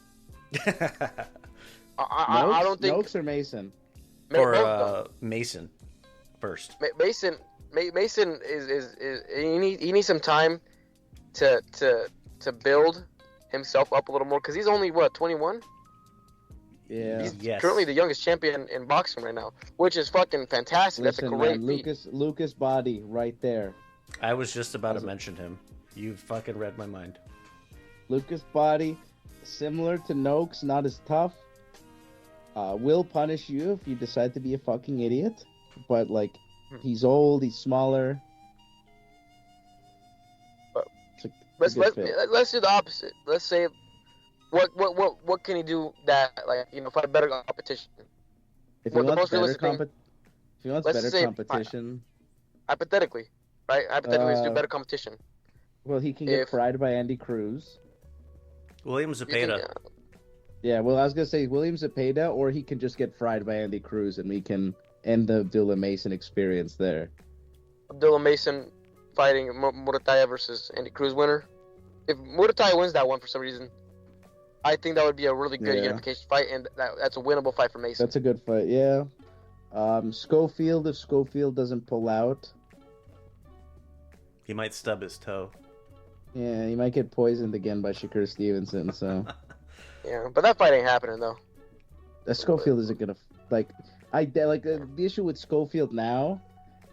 I don't think Noakes or Mason. Or Mason first. Mason is he needs some time to build himself up a little more, because he's only 21. Yeah, he's currently the youngest champion in boxing right now, which is fucking fantastic. Listen, that's a great feat. Lucas Body right there. I was just about to mention him. You fucking read my mind. Lucas Body, similar to Noakes, not as tough. Will punish you if you decide to be a fucking idiot, but like he's old, he's smaller. Let's do the opposite. Let's say, what can he do that, like, you know, fight better competition? If he wants better competition, hypothetically, right? Hypothetically, let's do better competition. Well, he can get fried by Andy Cruz. William Zepeda. Yeah, well, I was gonna say William Zepeda, or he can just get fried by Andy Cruz, and we can end the Abdullah Mason experience there. Abdullah Mason fighting Murataya versus Andy Cruz winner. If Murataya wins that one for some reason, I think that would be a really good unification fight, and that's a winnable fight for Mason. That's a good fight, yeah. Schofield, if Schofield doesn't pull out, he might stub his toe. Yeah, he might get poisoned again by Shakur Stevenson, so... Yeah, but that fight ain't happening, though. Schofield isn't gonna... the issue with Schofield now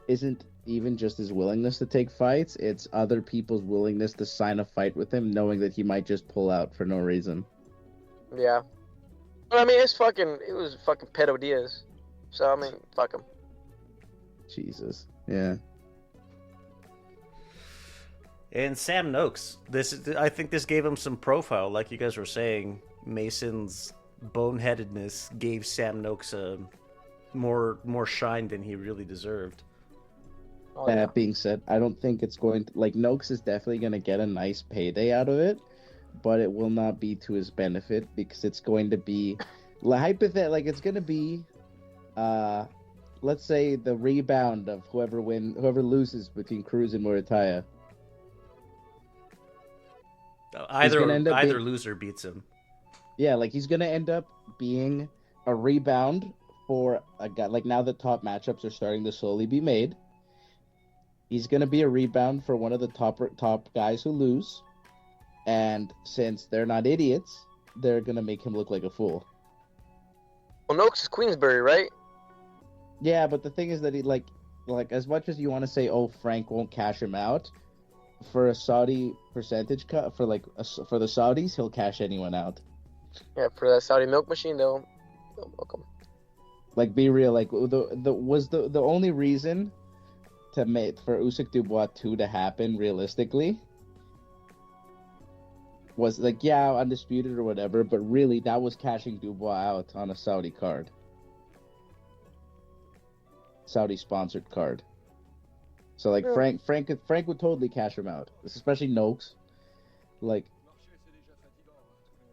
isn't even just his willingness to take fights, it's other people's willingness to sign a fight with him, knowing that he might just pull out for no reason. Yeah. But, I mean, it was fucking Pedro Diaz. So, I mean, fuck him. Jesus. Yeah. And Sam Noakes, I think this gave him some profile, like you guys were saying. Mason's boneheadedness gave Sam Noakes more shine than he really deserved. That being said, I don't think it's going to... Like, Noakes is definitely going to get a nice payday out of it, but it will not be to his benefit, because it's going to be... it's going to be... let's say the rebound of whoever loses between Cruz and Murataya. Either loser beats him. Yeah, like he's gonna end up being a rebound for a guy. Like now the top matchups are starting to slowly be made. He's gonna be a rebound for one of the top guys who lose, and since they're not idiots, they're gonna make him look like a fool. Well, Noakes is Queensbury, right? Yeah, but the thing is that he like as much as you want to say, oh, Frank won't cash him out, for a Saudi percentage cut for for the Saudis, he'll cash anyone out. Yeah, for that Saudi milk machine, they'll milk him. Like, be real. Like, the only reason to make for Usyk Dubois 2 to happen realistically was like, yeah, undisputed or whatever, but really that was cashing Dubois out on a Saudi card. Saudi sponsored card. So like Yeah. Frank would totally cash him out, especially Noakes. Like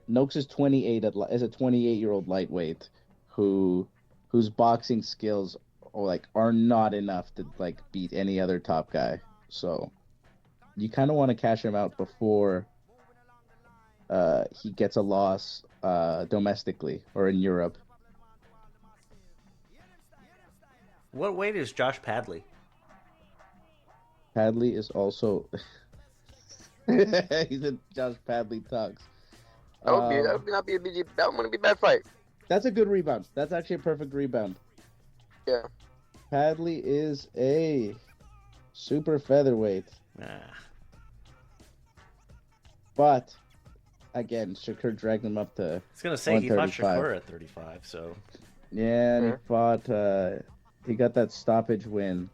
Noakes is 28 is a 28-year-old lightweight whose boxing skills are not enough to like beat any other top guy. So you kind of want to cash him out before he gets a loss domestically or in Europe. What weight is Josh Padley? Padley is also he's in Josh Padley talks. That would not be a BG. That wouldn't be a bad fight. That's a good rebound. That's actually a perfect rebound. Yeah. Padley is a super featherweight, Nah. but again, Shakur dragged him up to I was gonna say he fought 135. Shakur at 35, so yeah, and Yeah. he fought. He got that stoppage win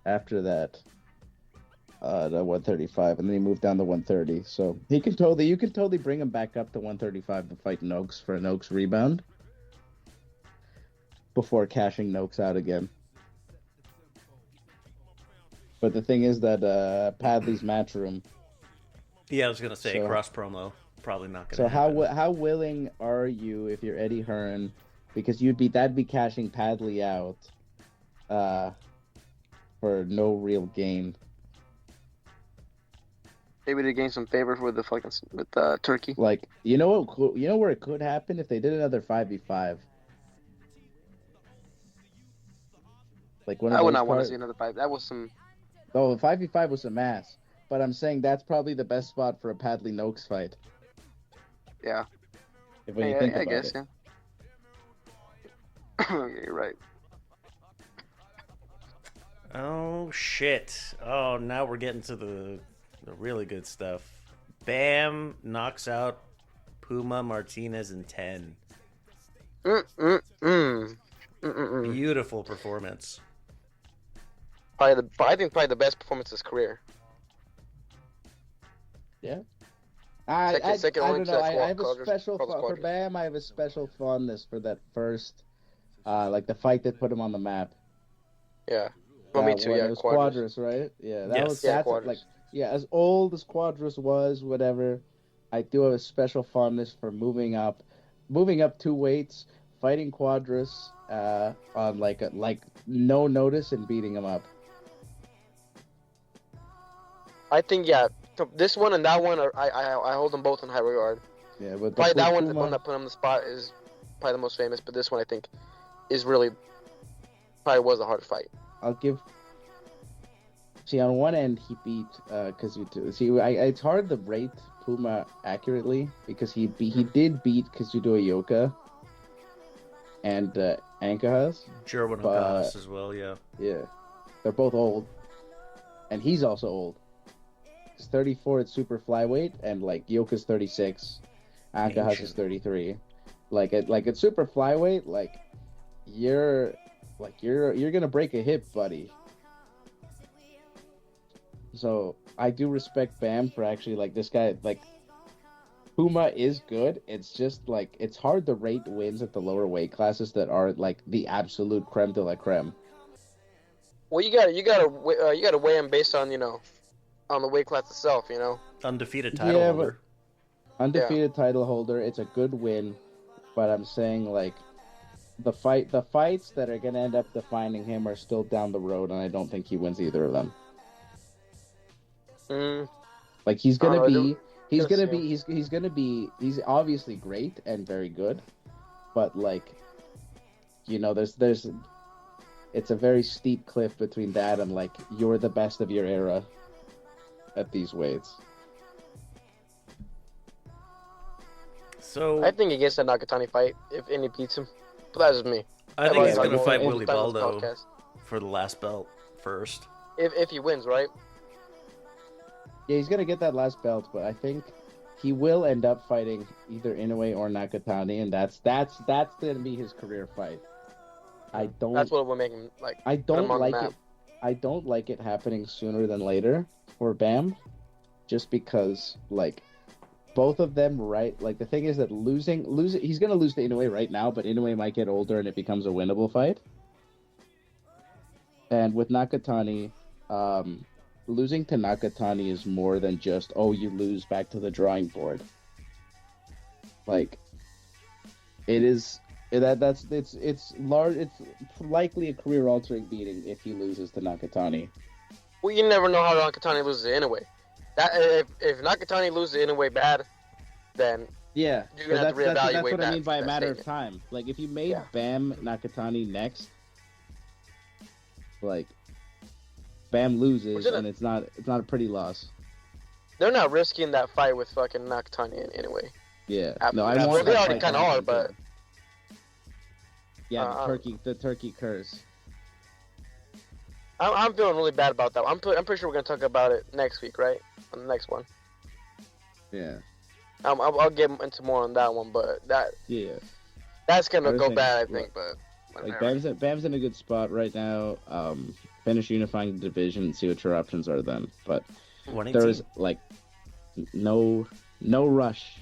after that. The 135, and then he moved down to 130. So you can totally bring him back up to 135 to fight Noakes for a Noakes rebound before cashing Noakes out again. But the thing is that Padley's matchroom. yeah, I was gonna say So- cross promo probably not gonna. So happen. how willing are you if you're Eddie Hearn, because that'd be cashing Padley out for no real gain. Maybe to gain some favor with Turkey. Like, you know where it could happen if they did another 5v5. Like one of I would those not want to cards- see another fight. That was some. Oh, 5v5 was some ass. But I'm saying that's probably the best spot for a Padley Noakes fight. Yeah. When you think I about guess, it. yeah. Yeah, you're right. Oh shit! Oh, now we're getting to the really good stuff. Bam knocks out Puma Martinez in 10. Beautiful performance. I think probably the best performance of his career. Second I only don't to know. that I have a Carlos special for Cuadras. Bam. I have a special fondness for that first, like the fight that put him on the map. Yeah. Well, me too. when Yeah, it was Quadras. Quadras, right? Yeah, Yes. was Yeah, that's Quadras. like as old as Quadras was, whatever. I do have a special fondness for moving up 2 weights, fighting Quadras on like no notice and beating him up. I think this one and that one I hold them both in high regard. Yeah, but Probably that one, the Puma- one that put him on the spot is probably the most famous. But this one I think is really probably was a hard fight. I'll give. See, on one end he beat it's hard to rate Puma accurately because he did beat Kazuto Ioka and Ankahas. Jerwin But- Ogalas as well, yeah. Yeah, they're both old, and he's also old. He's 34 at super flyweight, and like Ioka's 36, Ankahas is Ancient. 33. Like at super flyweight, you're gonna break a hip, buddy. So I do respect Bam for actually this guy Puma is good. It's just it's hard to rate wins at the lower weight classes that are the absolute creme de la creme. Well, you gotta weigh him based on on the weight class itself. Undefeated title Yeah, holder. Undefeated title holder. It's a good win, but I'm saying the fights that are gonna end up defining him are still down the road, and I don't think he wins either of them. He's gonna be. He's Yes, gonna yeah. be. He's gonna be. He's obviously great and very good, but there's. It's a very steep cliff between that and you're the best of your era at these weights. So I think he gets that Nakatani fight if any beats him. But that's just me. I think he's Like, gonna well, fight every Willie time on this Baldo podcast. for the last belt first. If he wins, right? Yeah, he's gonna get that last belt, but I think he will end up fighting either Inoue or Nakatani, and that's gonna be his career fight. I don't. That's what we're making. Like, I put him don't on the like map. it. I don't like it happening sooner than later for Bam, just because like both of them, right? Like the thing is that losing, he's gonna lose to Inoue right now, but Inoue might get older and it becomes a winnable fight. And with Nakatani, losing to Nakatani is more than just you lose back to the drawing board. Like it is. It's large. It's likely a career-altering beating if he loses to Nakatani. Well, you never know how Nakatani loses anyway. That if Nakatani loses Inoue bad, then Yeah, You're but gonna have to that's reevaluate what I that- mean by a that matter of statement. time. Like if you made Yeah. Bam Nakatani next, like Bam loses, Which is a- and it's not a pretty loss. they're not risking that fight with fucking Nakatani anyway. Yeah, Absolutely. no, I Well, want. they that already fight to kinda are, happen, but- too. Yeah, Uh, the turkey curse. I'm feeling really bad about that. I'm pretty sure we're gonna talk about it next week, right? On the next one. Yeah, I'll get into more on that one, but yeah. that's gonna I was go thinking, bad, I think. But Like whatever. Bam's in a good spot right now. Finish unifying the division and see what your options are then. But 118. there is like no rush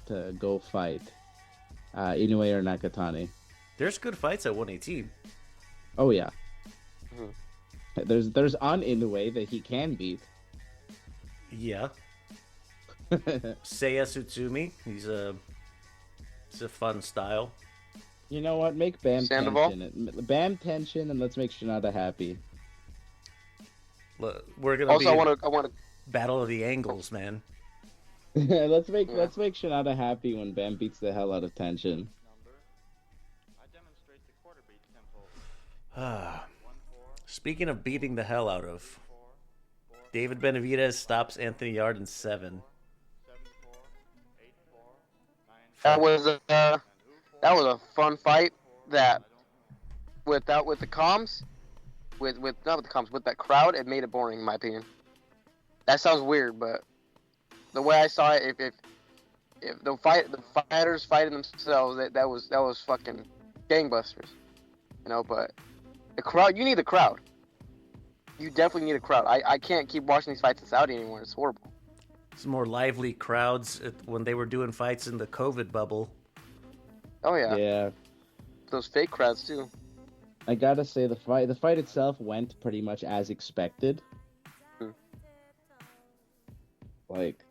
to go fight Inoue or Nakatani. There's good fights at 118. Oh yeah. Mhm. There's on Inoue that he can beat. Yeah. Seiya Tsutsumi. He's a fun style. You know what? Make Bam Sandoval? tension, and let's make Shinada happy. We're gonna Also, be I want to. battle of the angles, man. let's make Yeah. Shinada happy when Bam beats the hell out of tension. Speaking of beating the hell out of, David Benavidez stops Anthony Yard in 7. That was a fun fight. That with the comms, with not with the comms, with that crowd, it made it boring in my opinion. That sounds weird, but the way I saw it, if the fighters fighting themselves, that was fucking gangbusters, you know. But the crowd, you need the crowd. You definitely need a crowd. I can't keep watching these fights in Saudi anymore. It's horrible. Some more lively crowds when they were doing fights in the COVID bubble. Oh yeah, Yeah. those fake crowds too. I gotta say the fight itself went pretty much as expected. Hmm. Like,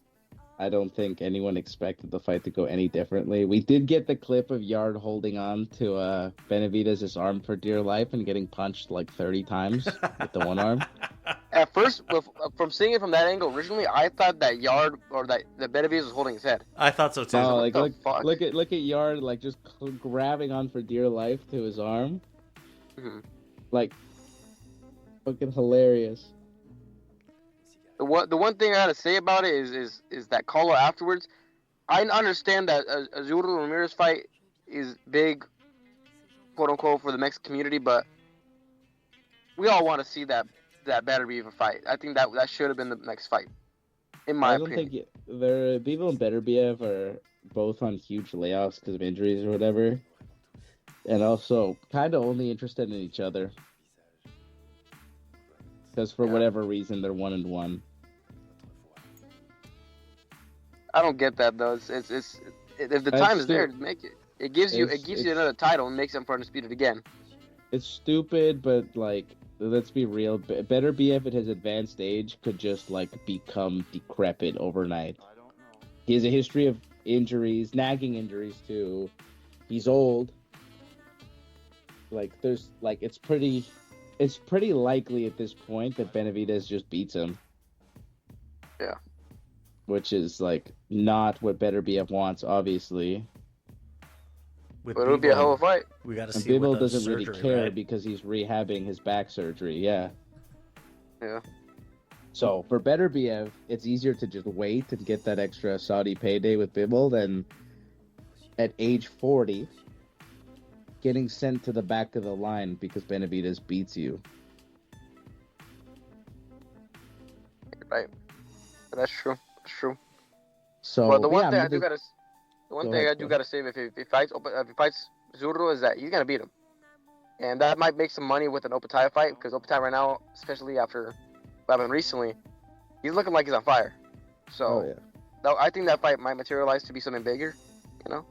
I don't think anyone expected the fight to go any differently. We did get the clip of Yard holding on to Benavidez' arm for dear life and getting punched like 30 times with the one arm. At first, from seeing it from that angle, originally I thought that Yard or that Benavidez was holding his head. I thought so too. Oh, like the fuck? look at Yard like just grabbing on for dear life to his arm. Mhm. Like, fucking hilarious. The one thing I gotta say about it is that call out afterwards. I understand that Azuro Ramirez fight is big, quote unquote, for the Mexican community, but we all want to see that Better Beaver fight. I think that should have been the next fight, in my I don't opinion. think Bivol and Beterbiev are both on huge layoffs because of injuries or whatever, and also kind of only interested in each other because for Yeah. whatever reason they're 1-1. I don't get that though. It's if the That's time is there, stupid. make it. It gives you It's- another title and makes them for undisputed again. It's stupid, but like, let's be real. Beterbiev at his advanced age could just like become decrepit overnight. He has a history of injuries, nagging injuries too. He's old. Like it's pretty likely at this point that Benavidez just beats him. Yeah. Which is like not what Beterbiev wants, obviously. With But it'll be a hell of a fight. we got to And see what Bivol the doesn't really surgery, care right? because he's rehabbing his back surgery. Yeah. Yeah. So for Beterbiev, it's easier to just wait and get that extra Saudi payday with Bivol than at age 40 getting sent to the back of the line because Benavidez beats you. Right. That's true. That's true. So But the one yeah, thing I I do mean, gotta, the one Go thing ahead, I do bro. gotta say, if he fights Zurdo, is that he's gonna beat him, and that might make some money with an Opetaia fight, because Opetaia right now, especially after what happened recently, he's looking like he's on fire. So Oh yeah. I think that fight might materialize to be something bigger, you know.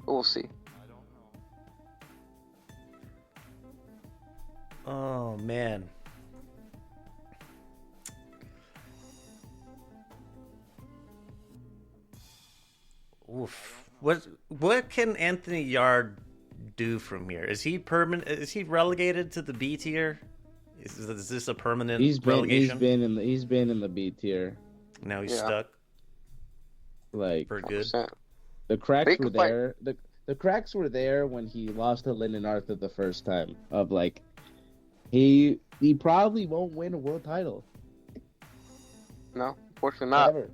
But we'll see. Oh man. Oof. What can Anthony Yard do from here? Is he permanent? Is he relegated to the B tier? Is this a permanent relegation? He's been in the B tier. Now he's Yeah. stuck Like for good. 100%. the cracks Big were fight. there. The cracks were there when he lost to Lyndon Arthur the first time. Of like, he probably won't win a world title No, unfortunately not. ever.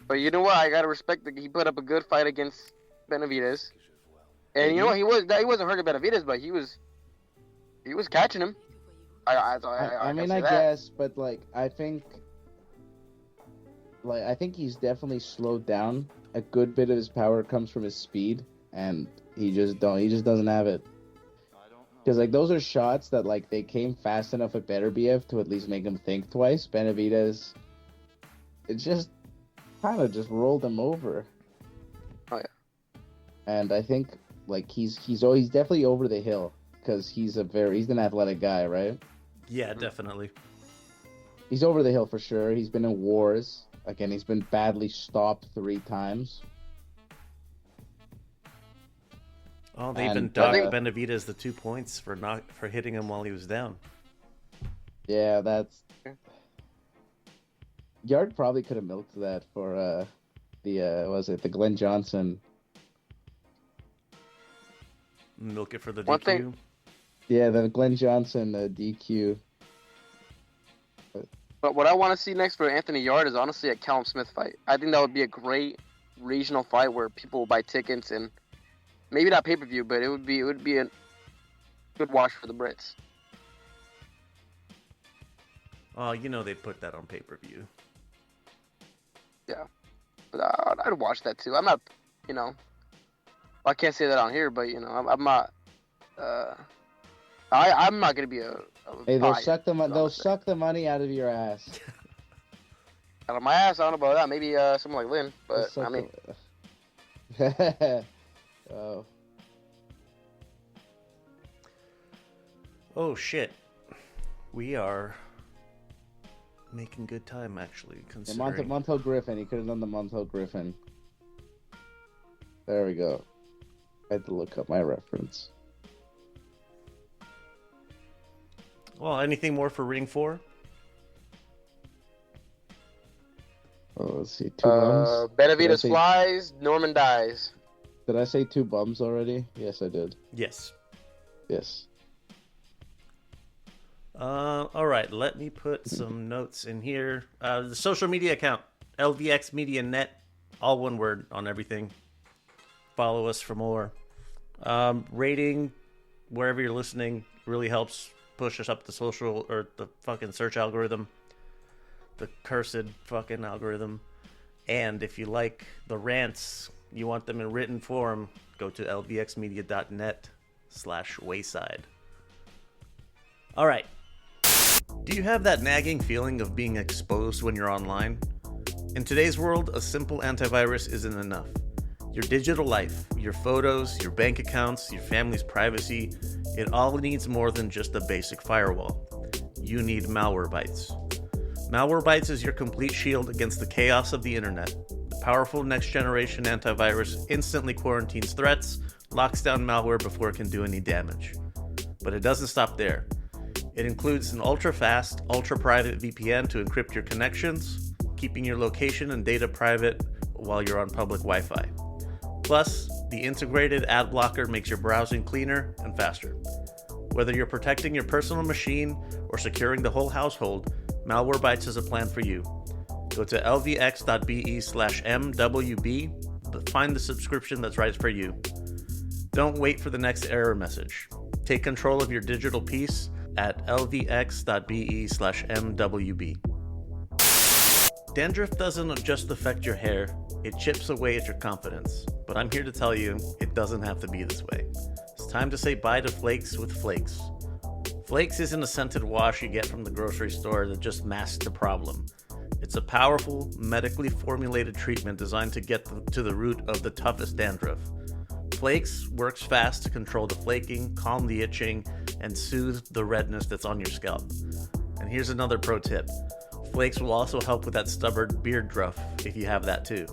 But you know what? I gotta respect that he put up a good fight against Benavidez, and you know what? He wasn't hurting Benavidez, but he was catching him. I mean, I guess, but like, I think he's definitely slowed down. A good bit of his power comes from his speed, and he just doesn't have it. Because like those are shots that like they came fast enough at Beterbiev to at least make him think twice. Benavidez, it just kind of just rolled him over. Oh, yeah. And I think like he's definitely over the hill because he's an athletic guy, right? Yeah, definitely. He's over the hill for sure. He's been in wars. Again, he's been badly stopped 3 times. Oh, they even And, docked uh, Benavidez the 2 points for hitting him while he was down. Yeah, that's. Yard probably could have milked that for the Glenn Johnson. Milk it for the One DQ. thing- Yeah, the Glenn Johnson DQ. But what I want to see next for Anthony Yard is honestly a Callum Smith fight. I think that would be a great regional fight where people will buy tickets, and maybe not pay-per-view, but it would be a good watch for the Brits. Oh, you know they put that on pay-per-view. But I'd watch that too. I'm not, you know, I can't say that on here, but you know, I'm not. I'm not gonna be a Hey, they'll buyer, suck the is what I'm they'll saying. suck the money out of your ass. Out of my ass. I don't know about that. Maybe someone like Lynn, They'll but suck I mean, the- oh, Oh shit. We are making good time actually, yeah, considering. Montel Griffin. He could have done the Montel Griffin. There we go. I had to look up my reference. Well, anything more for Ring 4? Oh, let's see. 2 bums. Did I Benavidez say- flies, Norman dies. Did I say 2 bums already? Yes, I did. Yes. Yes. All right, let me put some notes in here. The social media account, LVX Media Net, all one word on everything. Follow us for more. Rating wherever you're listening really helps push us up the social or the fucking search algorithm. The cursed fucking algorithm. And if you like the rants, you want them in written form, go to lvxmedia.net/wayside. All right. Do you have that nagging feeling of being exposed when you're online? In today's world, a simple antivirus isn't enough. Your digital life, your photos, your bank accounts, your family's privacy, it all needs more than just a basic firewall. You need Malwarebytes. Malwarebytes is your complete shield against the chaos of the internet. The powerful next-generation antivirus instantly quarantines threats, locks down malware before it can do any damage. But it doesn't stop there. It includes an ultra-fast, ultra-private VPN to encrypt your connections, keeping your location and data private while you're on public Wi-Fi. Plus, the integrated ad blocker makes your browsing cleaner and faster. Whether you're protecting your personal machine or securing the whole household, Malwarebytes is a plan for you. Go to lvx.be/mwb to find the subscription that's right for you. Don't wait for the next error message. Take control of your digital piece at lvx.be/mwb. Dandruff doesn't just affect your hair, it chips away at your confidence. But I'm here to tell you, it doesn't have to be this way. It's time to say bye to Flakes with Flakes. Flakes isn't a scented wash you get from the grocery store that just masks the problem. It's a powerful, medically formulated treatment designed to get to the root of the toughest dandruff. Flakes works fast to control the flaking, calm the itching, and soothe the redness that's on your scalp. And here's another pro tip. Flakes will also help with that stubborn beard druff if you have that too.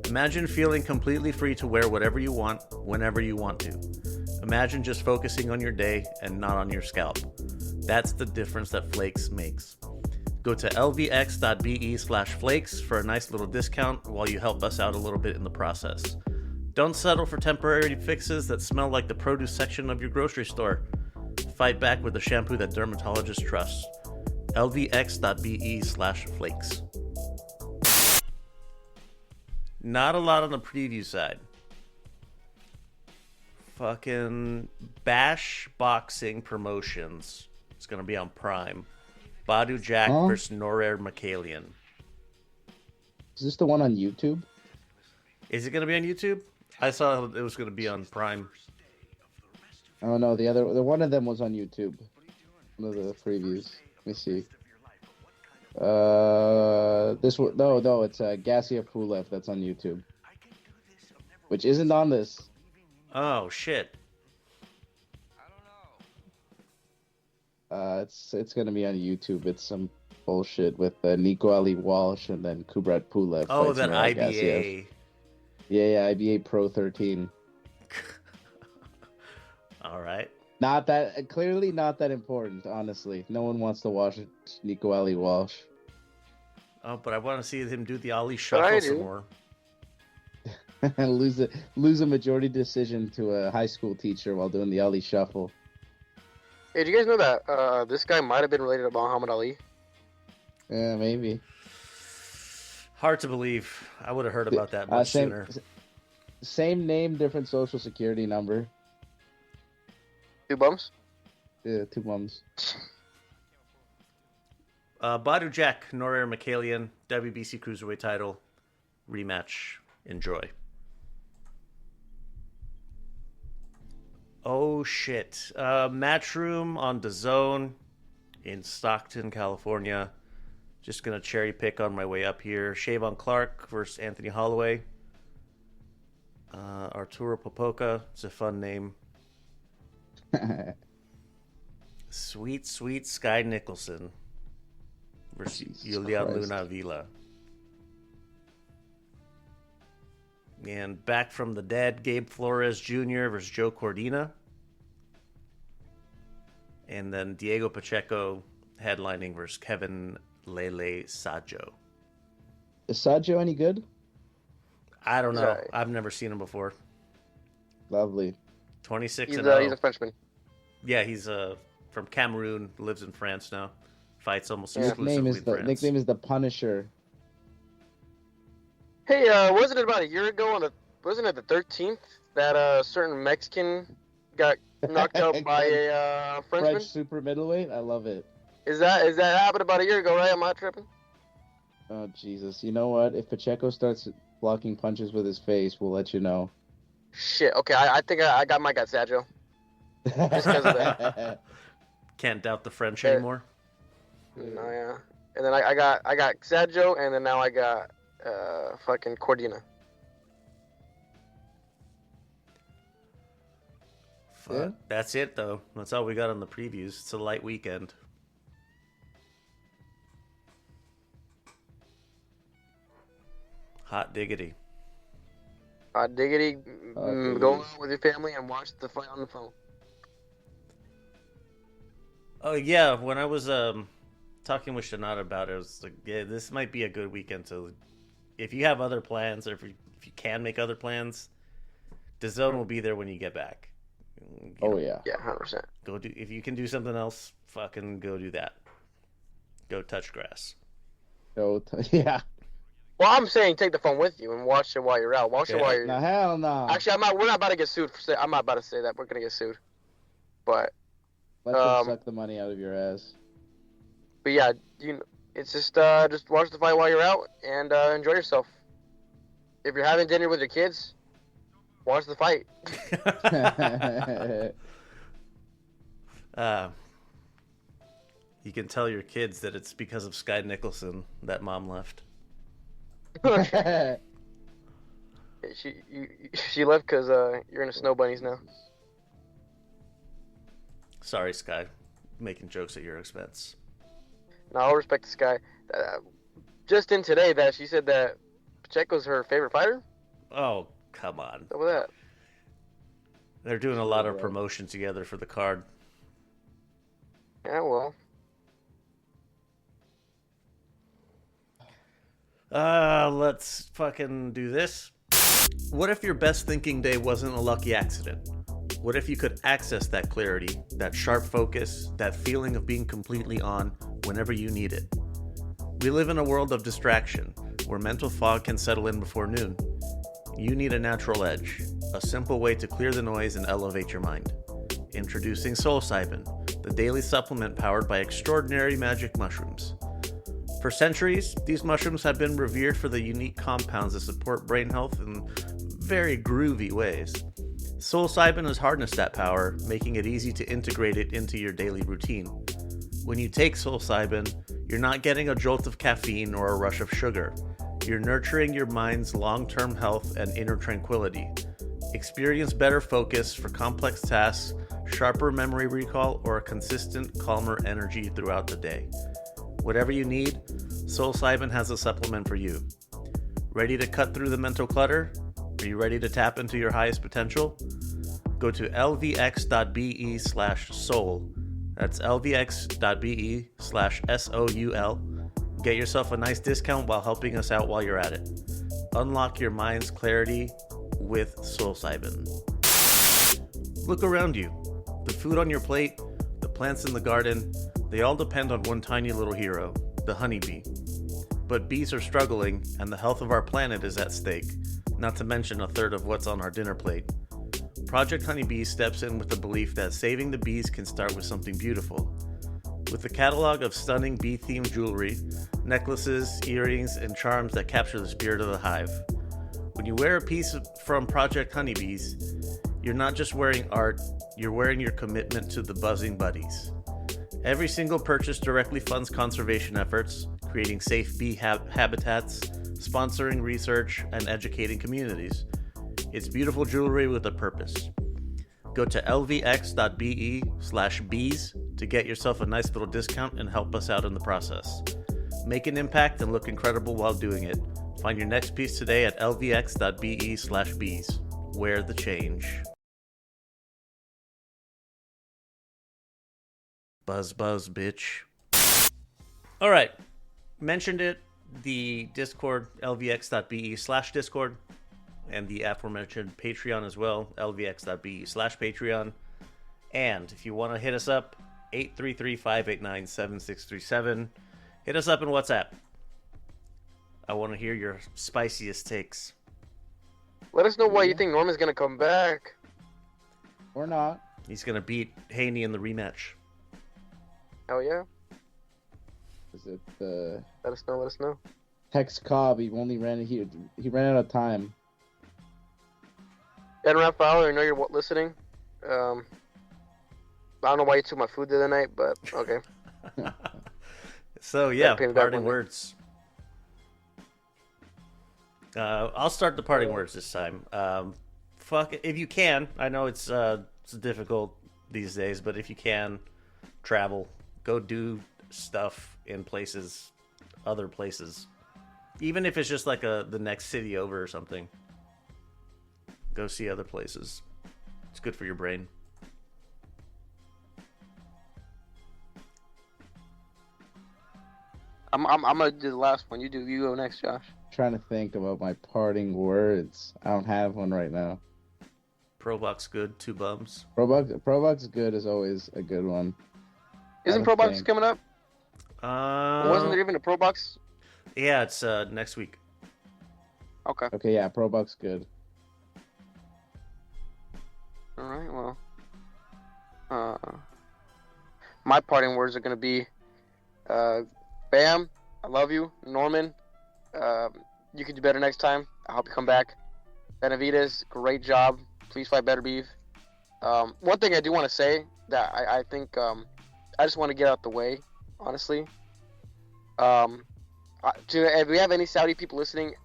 Imagine feeling completely free to wear whatever you want, whenever you want to. Imagine just focusing on your day and not on your scalp. That's the difference that Flakes makes. Go to lvx.be/flakes for a nice little discount while you help us out a little bit in the process. Don't settle for temporary fixes that smell like the produce section of your grocery store. Fight back with the shampoo that dermatologists trust. lvx.be/flakes. Not a lot on the preview side. Fucking Bash Boxing Promotions. It's going to be on Prime. Badu Jack versus Norer Mikhailian. Is this the one on YouTube? Is it going to be on YouTube? I saw it was going to be on Prime. Oh no, the one of them was on YouTube. One of the previews. Let me see. This one, no, it's Gasia Pulev that's on YouTube, which isn't on this. Oh shit! It's gonna be on YouTube. It's some bullshit with Nico Ali Walsh and then Kubrat Pulev. Oh, fights that Norer IBA. Gassiev. Yeah, IBA Pro 13. All right. Clearly not that important, honestly. No one wants to watch Nico Ali Walsh. Oh, but I want to see him do the Ali Shuffle some more. And lose a majority decision to a high school teacher while doing the Ali Shuffle. Hey, do you guys know that this guy might have been related to Muhammad Ali? Yeah, maybe. Hard to believe. I would have heard about that much sooner. Same name, different social security number. Two bums? Yeah, two bums. Badu Jack, Norer Mikhailian, WBC Cruiserweight title, rematch. Enjoy. Oh shit. Matchroom on DAZN in Stockton, California. Just gonna cherry pick on my way up here. Shavon Clark versus Anthony Holloway. Arturo Popoca. It's a fun name. Sweet Sky Nicholson versus Julian Luna Villa. And back from the dead, Gabe Flores Jr. versus Joe Cordina. And then Diego Pacheco headlining versus Kevin Lele Sajo. Is Sajo any good? I don't know. I've never seen him before. Lovely. 26 He's and 0. He's a Frenchman. Yeah, he's from Cameroon, lives in France now. Fights almost exclusively in France. Nickname is the Punisher. Hey, wasn't it about a year ago wasn't it the 13th that a certain Mexican got knocked out by a Frenchman? French super middleweight? I love it. Is that happened about a year ago, right? Am I tripping? Oh, Jesus. You know what? If Pacheco starts blocking punches with his face, we'll let you know. Shit. Okay, I think I got my guy, Sajo. Just because of that. Can't doubt the French anymore. No, yeah. And then I got Sajo, and then now I got fucking Cordina. Fuck. Yeah. That's it, though. That's all we got on the previews. It's a light weekend. Hot diggity. Hot diggity. Go out with your family and watch the fight on the phone. Oh, yeah. When I was talking with Shanada about it, I was like, yeah, this might be a good weekend to... If you have other plans, or if you can make other plans, DAZN will be there when you get back. Yeah. Yeah, 100%. Go do. If you can do something else, fucking go do that. Go touch grass. Yeah. Well, I'm saying take the phone with you and watch it while you're out. Watch it Yeah. while you're. No, hell no. Actually, we're not about to get sued for. I'm not about to say that we're gonna get sued. But Let them um, suck the money out of your ass. yeah, it's just watch the fight while you're out and enjoy yourself. If you're having dinner with your kids, watch the fight. You can tell your kids that it's because of Sky Nicholson that mom left. She left because you're into Snow Bunnies now. Sorry, Sky. Making jokes at your expense. No, I'll respect this guy. Just in today, that she said that Pacheco's her favorite fighter. Oh, come on. What's up with that? They're doing a lot of promotion together for the card. Yeah, well. Let's fucking do this. What if your best thinking day wasn't a lucky accident? What if you could access that clarity, that sharp focus, that feeling of being completely on whenever you need it? We live in a world of distraction, where mental fog can settle in before noon. You need a natural edge, a simple way to clear the noise and elevate your mind. Introducing psilocybin, the daily supplement powered by extraordinary magic mushrooms. For centuries, these mushrooms have been revered for the unique compounds that support brain health in very groovy ways. Psilocybin has harnessed that power, making it easy to integrate it into your daily routine. When you take psilocybin, you're not getting a jolt of caffeine or a rush of sugar. You're nurturing your mind's long-term health and inner tranquility. Experience better focus for complex tasks, sharper memory recall, or a consistent, calmer energy throughout the day. Whatever you need, psilocybin has a supplement for you. Ready to cut through the mental clutter? Are you ready to tap into your highest potential? Go to lvx.be/soul. That's lvx.be/soul. Get yourself a nice discount while helping us out while you're at it. Unlock your mind's clarity with psilocybin. Look around you. The food on your plate, the plants in the garden, they all depend on one tiny little hero, the honeybee. But bees are struggling, and the health of our planet is at stake, not to mention a third of what's on our dinner plate. Project Honeybee steps in with the belief that saving the bees can start with something beautiful. With a catalog of stunning bee-themed jewelry, necklaces, earrings, and charms that capture the spirit of the hive. When you wear a piece from Project Honeybees, you're not just wearing art, you're wearing your commitment to the buzzing buddies. Every single purchase directly funds conservation efforts, creating safe bee habitats, sponsoring research, and educating communities. It's beautiful jewelry with a purpose. Go to lvx.be/bees to get yourself a nice little discount and help us out in the process. Make an impact and look incredible while doing it. Find your next piece today at lvx.be/bees. Wear the change. Buzz, buzz, bitch. All right. Mentioned it. The Discord, lvx.be/discord. And the aforementioned Patreon as well, lvx.be/Patreon. And if you want to hit us up, 833-589-7637. Hit us up in WhatsApp. I want to hear your spiciest takes. Let us know why you think Norman's gonna come back. Or not. He's going to beat Haney in the rematch. Hell yeah. Is it Let us know. Tex Cobb? He ran out of time. And Ralph Fowler, I know you're listening. I don't know why you took my food the other night, but okay. So yeah, pay me back parting one day. words. I'll start the parting words this time. Fuck it, if you can. I know it's difficult these days, but if you can, travel, go do stuff in places, other places, even if it's just like the next city over or something. Go see other places. It's good for your brain. I'm gonna do the last one. You go next, Josh. Trying to think about my parting words. I don't have one right now. Probox good, 2 bums. Probox good is always a good one. Isn't I Pro don't Box think- coming up? Wasn't there even a Pro Box? Yeah, it's next week. Okay. Okay, yeah, Pro Buck's good. All right. Well, my parting words are gonna be, Bam, I love you, Norman. You can do better next time. I hope you come back. Benavides, great job. Please fight better, beef. One thing I do want to say that I think I just want to get out the way, honestly. If we have any Saudi people listening,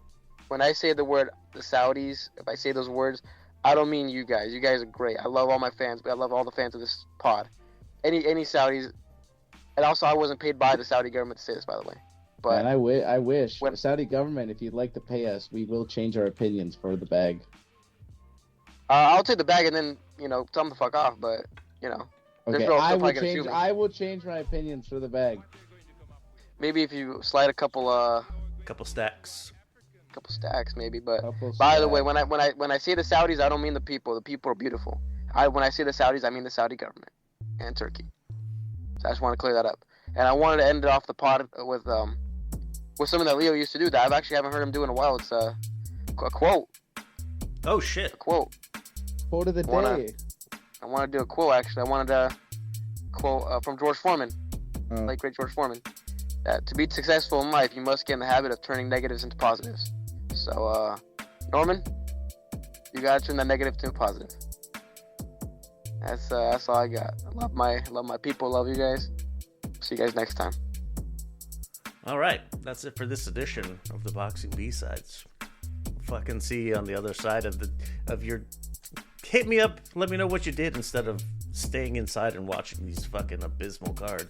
when I say the word the Saudis, if I say those words, I don't mean you guys. You guys are great. I love all my fans, but I love all the fans of this pod. Any Saudis, and also I wasn't paid by the Saudi government to say this, by the way. But And I wish when- the Saudi government, if you'd like to pay us, we will change our opinions for the bag. I'll take the bag and then tell them to fuck off. But there's Okay, no- I they'll will probably gonna change. sue me. I will change my opinions for the bag. Maybe if you slide a couple stacks. stacks, maybe. But Couple by the way, stacks. when I say the Saudis, I don't mean the people. The people are beautiful. When I say the Saudis, I mean the Saudi government and Turkey. So I just want to clear that up. And I wanted to end off the pod with something that Leo used to do that I actually haven't heard him do in a while. It's a quote. Oh shit. A quote. Quote of the Wanna- day. I want to do a quote, actually. I wanted to quote from George Foreman, Oh. late great George Foreman, that to be successful in life, you must get in the habit of turning negatives into positives. So, Norman, you gotta turn that negative to a positive. That's all I got. I love my people. Love you guys. See you guys next time. All right, that's it for this edition of the Boxing B-Sides. Fucking see you on the other side of your. Hit me up. Let me know what you did instead of staying inside and watching these fucking abysmal cards.